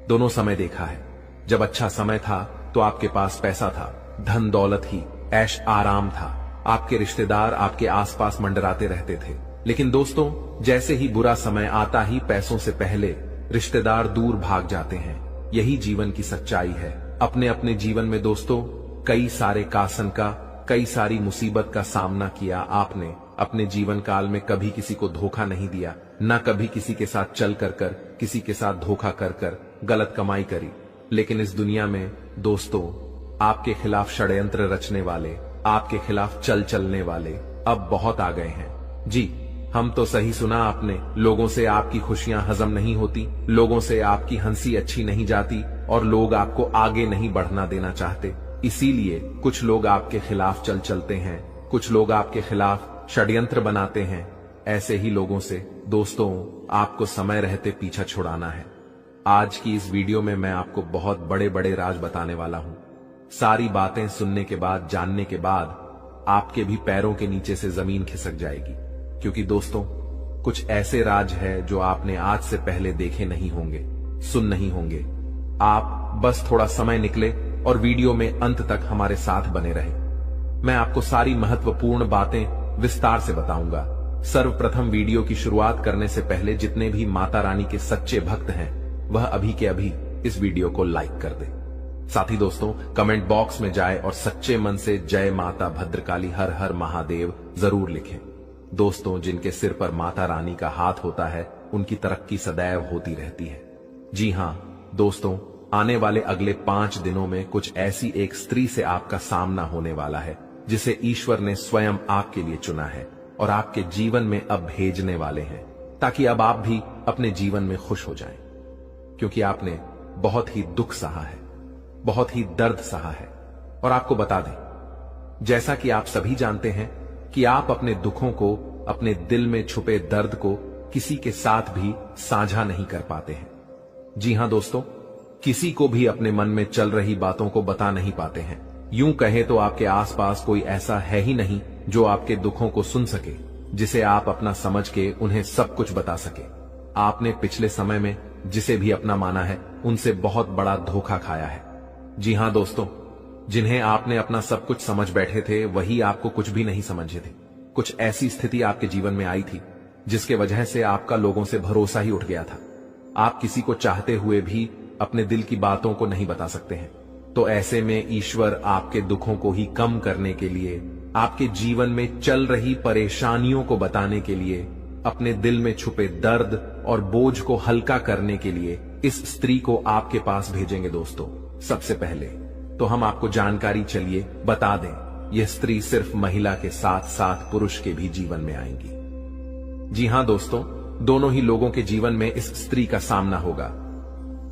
दोनों समय देखा है। जब अच्छा समय था तो आपके पास पैसा था, धन दौलत ही, ऐश आराम था, आपके रिश्तेदार आपके आसपास मंडराते रहते थे। लेकिन दोस्तों, जैसे ही बुरा समय आता ही पैसों से पहले रिश्तेदार दूर भाग जाते हैं। यही जीवन की सच्चाई है। अपने अपने जीवन में दोस्तों कई सारे कासन का, कई सारी मुसीबत का सामना किया। आपने अपने जीवन काल में कभी किसी को धोखा नहीं दिया, ना कभी किसी के साथ चल कर किसी के साथ धोखा कर गलत कमाई करी। लेकिन इस दुनिया में दोस्तों आपके खिलाफ षड्यंत्र रचने वाले, आपके खिलाफ चलने वाले अब बहुत आ गए हैं। जी, हम तो सही सुना आपने। लोगों से आपकी खुशियां हजम नहीं होती, लोगों से आपकी हंसी अच्छी नहीं जाती और लोग आपको आगे नहीं बढ़ना देना चाहते। इसीलिए कुछ लोग आपके खिलाफ चलते हैं, कुछ लोग आपके खिलाफ षड्यंत्र बनाते हैं। ऐसे ही लोगों से दोस्तों आपको समय रहते पीछा छुड़ाना है। आज की इस वीडियो में मैं आपको बहुत बड़े बड़े राज बताने वाला हूं। सारी बातें सुनने के बाद, जानने के बाद आपके भी पैरों के नीचे से जमीन खिसक जाएगी। क्योंकि दोस्तों कुछ ऐसे राज है जो आपने आज से पहले देखे नहीं होंगे, सुन नहीं होंगे। आप बस थोड़ा समय निकले और वीडियो में अंत तक हमारे साथ बने रहे। मैं आपको सारी महत्वपूर्ण बातें विस्तार से बताऊंगा। सर्वप्रथम वीडियो की शुरुआत करने से पहले जितने भी माता रानी के सच्चे भक्त हैं वह अभी के अभी इस वीडियो को लाइक कर दे। साथ ही दोस्तों कमेंट बॉक्स में जाए और सच्चे मन से जय माता भद्रकाली हर हर महादेव जरूर लिखें। दोस्तों, जिनके सिर पर माता रानी का हाथ होता है उनकी तरक्की सदैव होती रहती है। जी हां दोस्तों, आने वाले अगले 5 दिनों में कुछ ऐसी एक स्त्री से आपका सामना होने वाला है जिसे ईश्वर ने स्वयं आपके लिए चुना है और आपके जीवन में अब भेजने वाले हैं, ताकि अब आप भी अपने जीवन में खुश हो जाएं। क्योंकि आपने बहुत ही दुख सहा है, बहुत ही दर्द सहा है। और आपको बता दें, जैसा कि आप सभी जानते हैं कि आप अपने दुखों को, अपने दिल में छुपे दर्द को किसी के साथ भी साझा नहीं कर पाते हैं। जी हां दोस्तों, किसी को भी अपने मन में चल रही बातों को बता नहीं पाते हैं। यूं कहे तो आपके आसपास कोई ऐसा है ही नहीं जो आपके दुखों को सुन सके, जिसे आप अपना समझ के उन्हें सब कुछ बता सके। आपने पिछले समय में जिसे भी अपना माना है उनसे बहुत बड़ा धोखा खाया है। जी हां दोस्तों, जिन्हें आपने अपना सब कुछ समझ बैठे थे वही आपको कुछ भी नहीं समझे थे। कुछ ऐसी स्थिति आपके जीवन में आई थी जिसके वजह से आपका लोगों से भरोसा ही उठ गया था। आप किसी को चाहते हुए भी अपने दिल की बातों को नहीं बता सकते हैं। तो ऐसे में ईश्वर आपके दुखों को ही कम करने के लिए, आपके जीवन में चल रही परेशानियों को बताने के लिए, अपने दिल में छुपे दर्द और बोझ को हल्का करने के लिए इस स्त्री को आपके पास भेजेंगे। दोस्तों, सबसे पहले तो हम आपको जानकारी चलिए बता दें, यह स्त्री सिर्फ महिला के साथ साथ पुरुष के भी जीवन में आएंगी। जी हां दोस्तों, दोनों ही लोगों के जीवन में इस स्त्री का सामना होगा।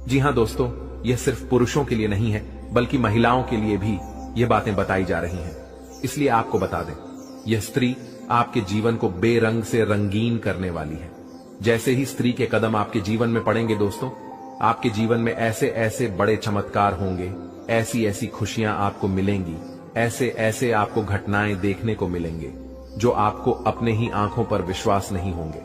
जी हां दोस्तों, यह सिर्फ पुरुषों के लिए नहीं है बल्कि महिलाओं के लिए भी यह बातें बताई जा रही हैं। इसलिए आपको बता दें, यह स्त्री आपके जीवन को बेरंग से रंगीन करने वाली है। जैसे ही स्त्री के कदम आपके जीवन में पड़ेंगे दोस्तों, आपके जीवन में ऐसे ऐसे बड़े चमत्कार होंगे, ऐसी ऐसी खुशियां आपको मिलेंगी, ऐसे ऐसे आपको घटनाएं देखने को मिलेंगे जो आपको अपने ही आंखों पर विश्वास नहीं होंगे।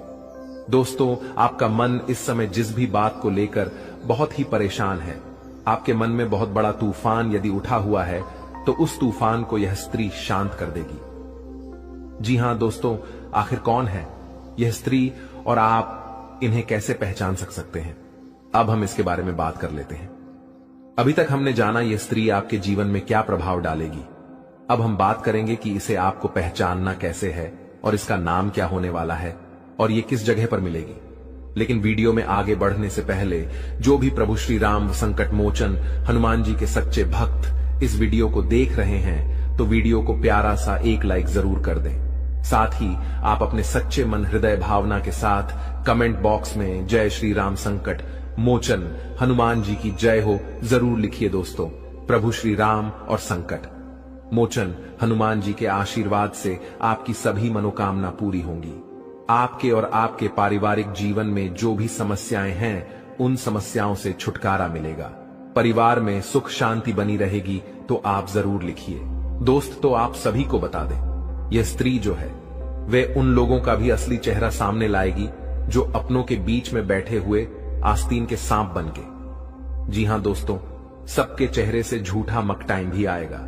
दोस्तों, आपका मन इस समय जिस भी बात को लेकर बहुत ही परेशान है, आपके मन में बहुत बड़ा तूफान यदि उठा हुआ है, तो उस तूफान को यह स्त्री शांत कर देगी। जी हां दोस्तों, आखिर कौन है यह स्त्री और आप इन्हें कैसे पहचान सकते हैं? अब हम इसके बारे में बात कर लेते हैं। अभी तक हमने जाना यह स्त्री आपके जीवन में क्या प्रभाव डालेगी। अब हम बात करेंगे कि इसे आपको पहचानना कैसे है और इसका नाम क्या होने वाला है और ये किस जगह पर मिलेगी। लेकिन वीडियो में आगे बढ़ने से पहले जो भी प्रभु श्री राम संकट मोचन हनुमान जी के सच्चे भक्त इस वीडियो को देख रहे हैं, तो वीडियो को प्यारा सा एक लाइक जरूर कर दें। साथ ही आप अपने सच्चे मन हृदय भावना के साथ कमेंट बॉक्स में जय श्री राम संकट मोचन हनुमान जी की जय हो जरूर लिखिए। दोस्तों, प्रभु श्री राम और संकट मोचन हनुमान जी के आशीर्वाद से आपकी सभी मनोकामना पूरी होंगी। आपके और आपके पारिवारिक जीवन में जो भी समस्याएं हैं, उन समस्याओं से छुटकारा मिलेगा। परिवार में सुख शांति बनी रहेगी, तो आप जरूर लिखिए। दोस्त, तो आप सभी को बता दें, यह स्त्री जो है वे उन लोगों का भी असली चेहरा सामने लाएगी जो अपनों के बीच में बैठे हुए आस्तीन के सांप बनके। जी हां दोस्तों, सबके चेहरे से झूठा मकटाइम भी आएगा।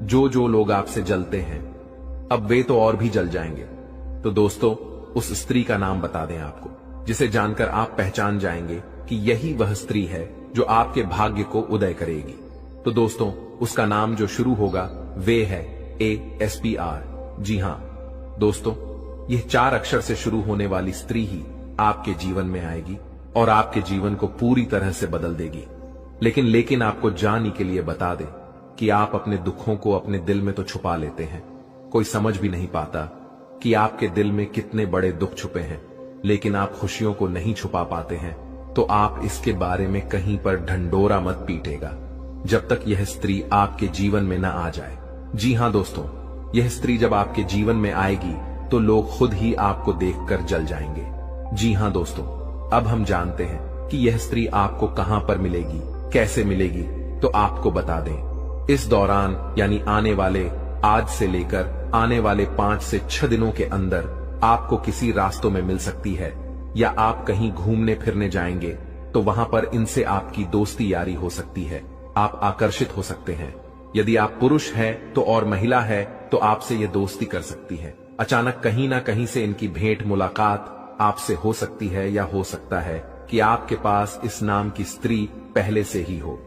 जो लोग आपसे जलते हैं, अब वे तो और भी जल जाएंगे। तो दोस्तों, उस स्त्री का नाम बता दें आपको, जिसे जानकर आप पहचान जाएंगे कि यही वह स्त्री है जो आपके भाग्य को उदय करेगी। तो दोस्तों, उसका नाम जो शुरू होगा वे है ASPR। जी हां दोस्तों, यह 4 अक्षर से शुरू होने वाली स्त्री ही आपके जीवन में आएगी और आपके जीवन को पूरी तरह से बदल देगी। लेकिन आपको जानने के लिए बता दें कि आप अपने दुखों को अपने दिल में तो छुपा लेते हैं। कोई समझ भी नहीं पाता कि आपके दिल में कितने बड़े दुख छुपे हैं, लेकिन आप खुशियों को नहीं छुपा पाते हैं। तो आप इसके बारे में कहीं पर ढंढोरा मत पीटेगा जब तक यह स्त्री आपके जीवन में न आ जाए। जी हां दोस्तों, यह स्त्री जब आपके जीवन में आएगी तो लोग खुद ही आपको देखकर जल जाएंगे। जी हां दोस्तों, अब हम जानते हैं कि यह स्त्री आपको कहां पर मिलेगी, कैसे मिलेगी। तो आपको बता दें, इस दौरान यानी आने वाले आज से लेकर आने वाले 5 से 6 दिनों के अंदर आपको किसी रास्तों में मिल सकती है, या आप कहीं घूमने फिरने जाएंगे तो वहां पर इनसे आपकी दोस्ती यारी हो सकती है। आप आकर्षित हो सकते हैं। यदि आप पुरुष हैं तो और महिला है तो आपसे ये दोस्ती कर सकती है। अचानक कहीं ना कहीं से इनकी भेंट मुलाकात आपसे हो सकती है, या हो सकता है कि आपके पास इस नाम की स्त्री पहले से ही हो।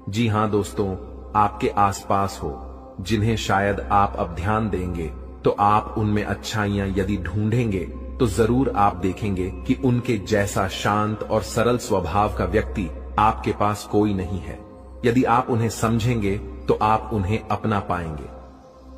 जी हां दोस्तों, आपके आसपास हो, जिन्हें शायद आप अब ध्यान देंगे तो आप उनमें अच्छाइयां यदि ढूंढेंगे तो जरूर आप देखेंगे कि उनके जैसा शांत और सरल स्वभाव का व्यक्ति आपके पास कोई नहीं है। यदि आप उन्हें समझेंगे तो आप उन्हें अपना पाएंगे।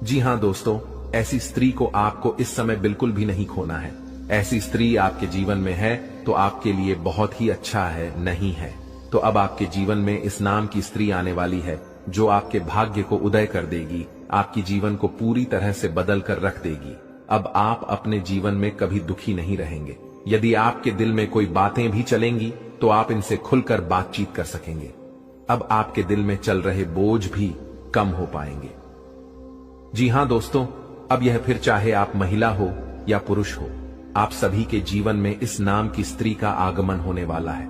जी हां दोस्तों, ऐसी स्त्री को आपको इस समय बिल्कुल भी नहीं खोना है। ऐसी स्त्री आपके जीवन में है तो आपके लिए बहुत ही अच्छा है, नहीं है तो अब आपके जीवन में इस नाम की स्त्री आने वाली है जो आपके भाग्य को उदय कर देगी, आपकी जीवन को पूरी तरह से बदल कर रख देगी। अब आप अपने जीवन में कभी दुखी नहीं रहेंगे। यदि आपके दिल में कोई बातें भी चलेंगी तो आप इनसे खुलकर बातचीत कर सकेंगे। अब आपके दिल में चल रहे बोझ भी कम हो पाएंगे। जी हां दोस्तों, अब यह फिर चाहे आप महिला हो या पुरुष हो, आप सभी के जीवन में इस नाम की स्त्री का आगमन होने वाला है।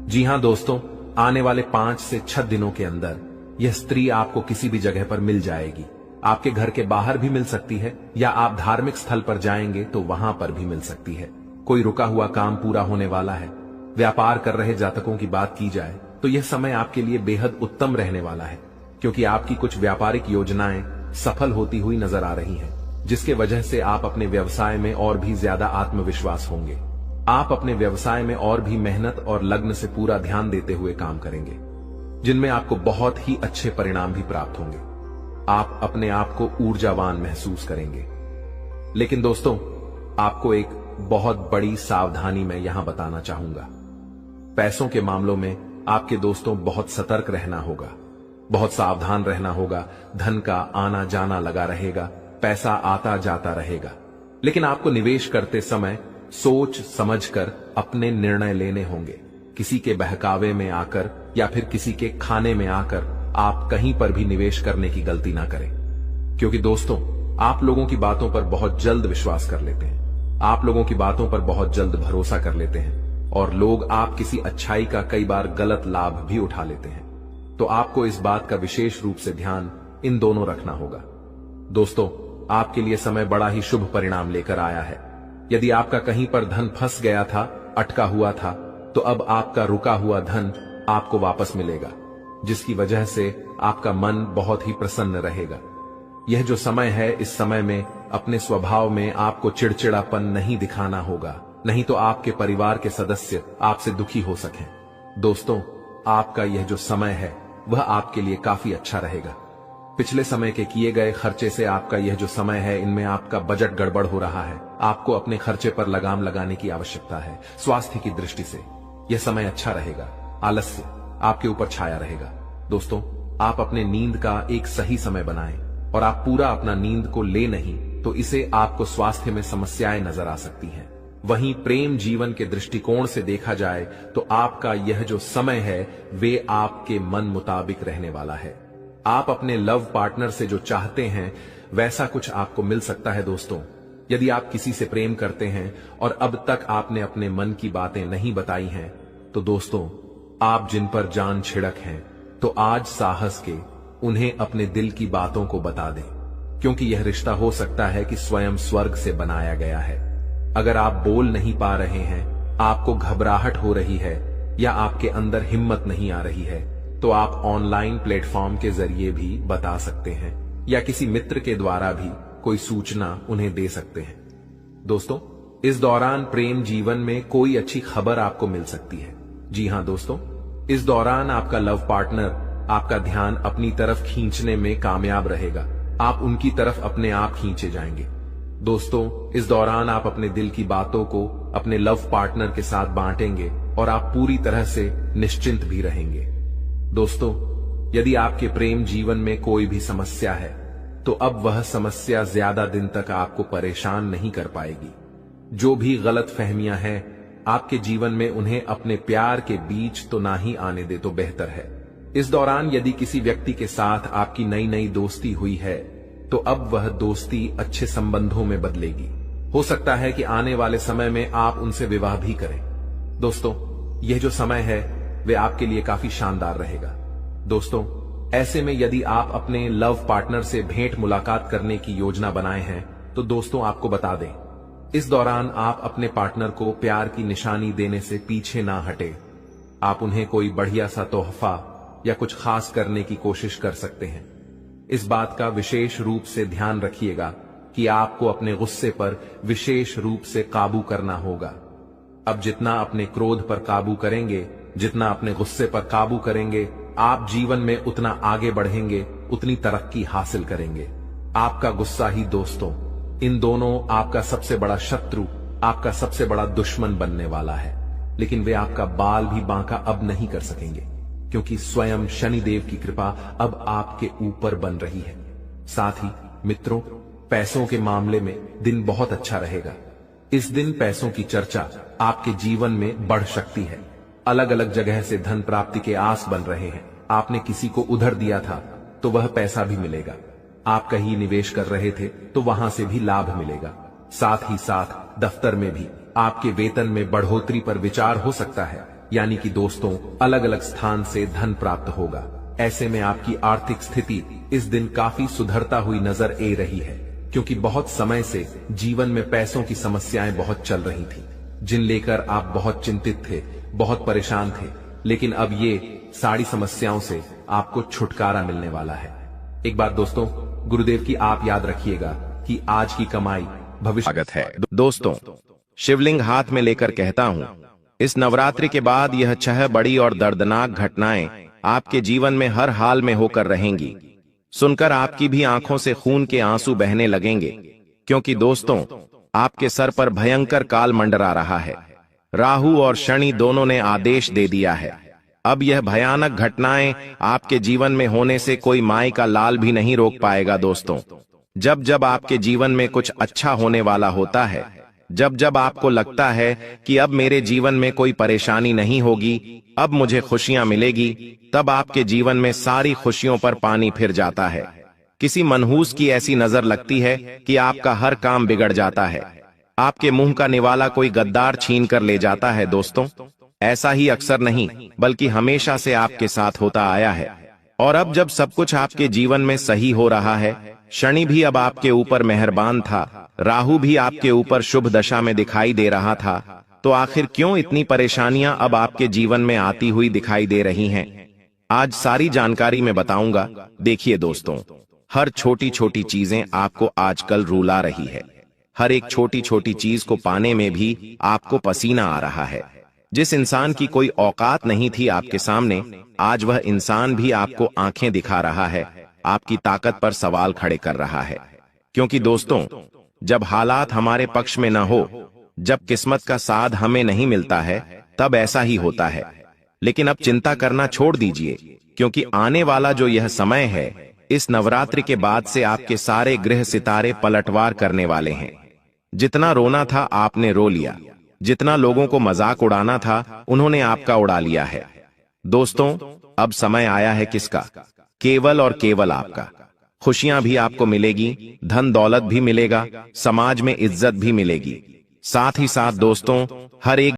जी हां दोस्तों, आने वाले 5 से 6 दिनों के अंदर यह स्त्री आपको किसी भी जगह पर मिल जाएगी। आपके घर के बाहर भी मिल सकती है, या आप धार्मिक स्थल पर जाएंगे तो वहां पर भी मिल सकती है। कोई रुका हुआ काम पूरा होने वाला है। व्यापार कर रहे जातकों की बात की जाए तो यह समय आपके लिए बेहद उत्तम रहने वाला है, क्योंकि आपकी कुछ व्यापारिक योजनाएं सफल होती हुई नजर आ रही हैं, जिसके वजह से आप अपने व्यवसाय में और भी ज्यादा आत्मविश्वास होंगे। आप अपने व्यवसाय में और भी मेहनत और लग्न से पूरा ध्यान देते हुए काम करेंगे, जिनमें आपको बहुत ही अच्छे परिणाम भी प्राप्त होंगे। आप अपने आप को ऊर्जावान महसूस करेंगे। लेकिन दोस्तों, आपको एक बहुत बड़ी सावधानी मैं यहां बताना चाहूंगा। पैसों के मामलों में आपके दोस्तों बहुत सतर्क रहना होगा, बहुत सावधान रहना होगा। धन का आना जाना लगा रहेगा, पैसा आता जाता रहेगा, लेकिन आपको निवेश करते समय सोच समझकर अपने निर्णय लेने होंगे। किसी के बहकावे में आकर या फिर किसी के खाने में आकर आप कहीं पर भी निवेश करने की गलती ना करें, क्योंकि दोस्तों आप लोगों की बातों पर बहुत जल्द विश्वास कर लेते हैं, आप लोगों की बातों पर बहुत जल्द भरोसा कर लेते हैं और लोग आप किसी अच्छाई का कई बार गलत लाभ भी उठा लेते हैं। तो आपको इस बात का विशेष रूप से ध्यान इन दोनों रखना होगा। दोस्तों आपके लिए समय बड़ा ही शुभ परिणाम लेकर आया है। यदि आपका कहीं पर धन फंस गया था, अटका हुआ था, तो अब आपका रुका हुआ धन आपको वापस मिलेगा, जिसकी वजह से आपका मन बहुत ही प्रसन्न रहेगा। यह जो समय है, इस समय में अपने स्वभाव में आपको चिड़चिड़ापन नहीं दिखाना होगा, नहीं तो आपके परिवार के सदस्य आपसे दुखी हो सकें। दोस्तों आपका यह जो समय है वह आपके लिए काफी अच्छा रहेगा। पिछले समय के किए गए खर्चे से आपका यह जो समय है, इनमें आपका बजट गड़बड़ हो रहा है। आपको अपने खर्चे पर लगाम लगाने की आवश्यकता है। स्वास्थ्य की दृष्टि से यह समय अच्छा रहेगा। आलस्य आपके ऊपर छाया रहेगा। दोस्तों आप अपने नींद का एक सही समय बनाएं और आप पूरा अपना नींद को ले नहीं तो इसे आपको स्वास्थ्य में समस्याएं नजर आ सकती हैं। वहीं प्रेम जीवन के दृष्टिकोण से देखा जाए तो आपका यह जो समय है वे आपके मन मुताबिक रहने वाला है। आप अपने लव पार्टनर से जो चाहते हैं वैसा कुछ आपको मिल सकता है। दोस्तों यदि आप किसी से प्रेम करते हैं और अब तक आपने अपने मन की बातें नहीं बताई हैं, तो दोस्तों आप जिन पर जान छिड़क हैं, तो आज साहस के उन्हें अपने दिल की बातों को बता दें, क्योंकि यह रिश्ता हो सकता है कि स्वयं स्वर्ग से बनाया गया है। अगर आप बोल नहीं पा रहे हैं, आपको घबराहट हो रही है या आपके अंदर हिम्मत नहीं आ रही है, तो आप ऑनलाइन प्लेटफॉर्म के जरिए भी बता सकते हैं या किसी मित्र के द्वारा भी कोई सूचना उन्हें दे सकते हैं। दोस्तों इस दौरान प्रेम जीवन में कोई अच्छी खबर आपको मिल सकती है। जी हां दोस्तों, इस दौरान आपका लव पार्टनर आपका ध्यान अपनी तरफ खींचने में कामयाब रहेगा। आप उनकी तरफ अपने आप खींचे जाएंगे। दोस्तों इस दौरान आप अपने दिल की बातों को अपने लव पार्टनर के साथ बांटेंगे और आप पूरी तरह से निश्चिंत भी रहेंगे। दोस्तों यदि आपके प्रेम जीवन में कोई भी समस्या है, तो अब वह समस्या ज्यादा दिन तक आपको परेशान नहीं कर पाएगी। जो भी गलत फहमियां हैं आपके जीवन में, उन्हें अपने प्यार के बीच तो ना ही आने दे तो बेहतर है। इस दौरान यदि किसी व्यक्ति के साथ आपकी नई नई दोस्ती हुई है, तो अब वह दोस्ती अच्छे संबंधों में बदलेगी। हो सकता है कि आने वाले समय में आप उनसे विवाह भी करें। दोस्तों यह जो समय है वे आपके लिए काफी शानदार रहेगा। दोस्तों ऐसे में यदि आप अपने लव पार्टनर से भेंट मुलाकात करने की योजना बनाए हैं, तो दोस्तों आपको बता दें, इस दौरान आप अपने पार्टनर को प्यार की निशानी देने से पीछे ना हटे। आप उन्हें कोई बढ़िया सा तोहफा या कुछ खास करने की कोशिश कर सकते हैं। इस बात का विशेष रूप से ध्यान रखिएगा कि आपको अपने गुस्से पर विशेष रूप से काबू करना होगा। अब जितना अपने क्रोध पर काबू करेंगे, जितना अपने गुस्से पर काबू करेंगे, आप जीवन में उतना आगे बढ़ेंगे, उतनी तरक्की हासिल करेंगे। आपका गुस्सा ही दोस्तों इन दोनों आपका सबसे बड़ा शत्रु, आपका सबसे बड़ा दुश्मन बनने वाला है। लेकिन वे आपका बाल भी बांका अब नहीं कर सकेंगे, क्योंकि स्वयं शनिदेव की कृपा अब आपके ऊपर बन रही है। साथ ही मित्रों पैसों के मामले में दिन बहुत अच्छा रहेगा। इस दिन पैसों की चर्चा आपके जीवन में बढ़ सकती है। अलग अलग जगह से धन प्राप्ति के आस बन रहे हैं। आपने किसी को उधार दिया था तो वह पैसा भी मिलेगा। आप कहीं निवेश कर रहे थे तो वहां से भी लाभ मिलेगा। साथ ही साथ दफ्तर में भी आपके वेतन में बढ़ोतरी पर विचार हो सकता है। यानी कि दोस्तों अलग अलग स्थान से धन प्राप्त होगा। ऐसे में आपकी आर्थिक स्थिति इस दिन काफी सुधरता हुई नजर आ रही है, क्योंकि बहुत समय से जीवन में पैसों की समस्याएं बहुत चल रही थी, जिन लेकर आप बहुत चिंतित थे, बहुत परेशान थे। लेकिन अब ये सारी समस्याओं से आपको छुटकारा मिलने वाला है। एक बात दोस्तों गुरुदेव की आप याद रखिएगा कि आज की कमाई भविष्य है। दोस्तों शिवलिंग हाथ में लेकर कहता हूं, इस नवरात्रि के बाद यह 6 बड़ी और दर्दनाक घटनाएं आपके जीवन में हर हाल में होकर रहेंगी। सुनकर आपकी भी आंखों से खून के आंसू बहने लगेंगे, क्योंकि दोस्तों आपके सर पर भयंकर काल मंडरा रहा है। राहु और शनि दोनों ने आदेश दे दिया है। अब यह भयानक घटनाएं आपके जीवन में होने से कोई माई का लाल भी नहीं रोक पाएगा। दोस्तों जब जब आपके जीवन में कुछ अच्छा होने वाला होता है, जब जब आपको लगता है कि अब मेरे जीवन में कोई परेशानी नहीं होगी, अब मुझे खुशियां मिलेगी, तब आपके जीवन में सारी खुशियों पर पानी फिर जाता है। किसी मनहूस की ऐसी नजर लगती है कि आपका हर काम बिगड़ जाता है। आपके मुंह का निवाला कोई गद्दार छीन कर ले जाता है। दोस्तों, ऐसा ही अक्सर नहीं बल्कि हमेशा से आपके साथ होता आया है। और अब जब सब कुछ आपके जीवन में सही हो रहा है, शनि भी अब आपके ऊपर मेहरबान था, राहु भी आपके ऊपर शुभ दशा में दिखाई दे रहा था, तो आखिर क्यों इतनी परेशानियां अब आपके जीवन में आती हुई दिखाई दे रही हैं? आज सारी जानकारी मैं बताऊंगा। देखिए दोस्तों, हर छोटी छोटी चीजें आपको आजकल रुला रही है। हर एक छोटी छोटी चीज को पाने में भी आपको पसीना आ रहा है। जिस इंसान की कोई औकात नहीं थी आपके सामने, आज वह इंसान भी आपको आंखें दिखा रहा है, आपकी ताकत पर सवाल खड़े कर रहा है। क्योंकि दोस्तों, जब हालात हमारे पक्ष में न हो, जब किस्मत का साथ हमें नहीं मिलता है, तब ऐसा ही होता है। लेकिन अब चिंता करना छोड़ दीजिए, क्योंकि आने वाला जो यह समय है, इस नवरात्रि के बाद से आपके सारे ग्रह सितारे पलटवार करने वाले हैं। जितना रोना था आपने रो लिया, जितना लोगों को मजाक उड़ाना था उन्होंने आपका उड़ा लिया है। दोस्तों, अब समय आया है किसका? केवल और केवल आपका। खुशियां भी आपको मिलेगी, धन दौलत भी मिलेगा, समाज में इज्जत भी मिलेगी। साथ ही साथ दोस्तों, हर एक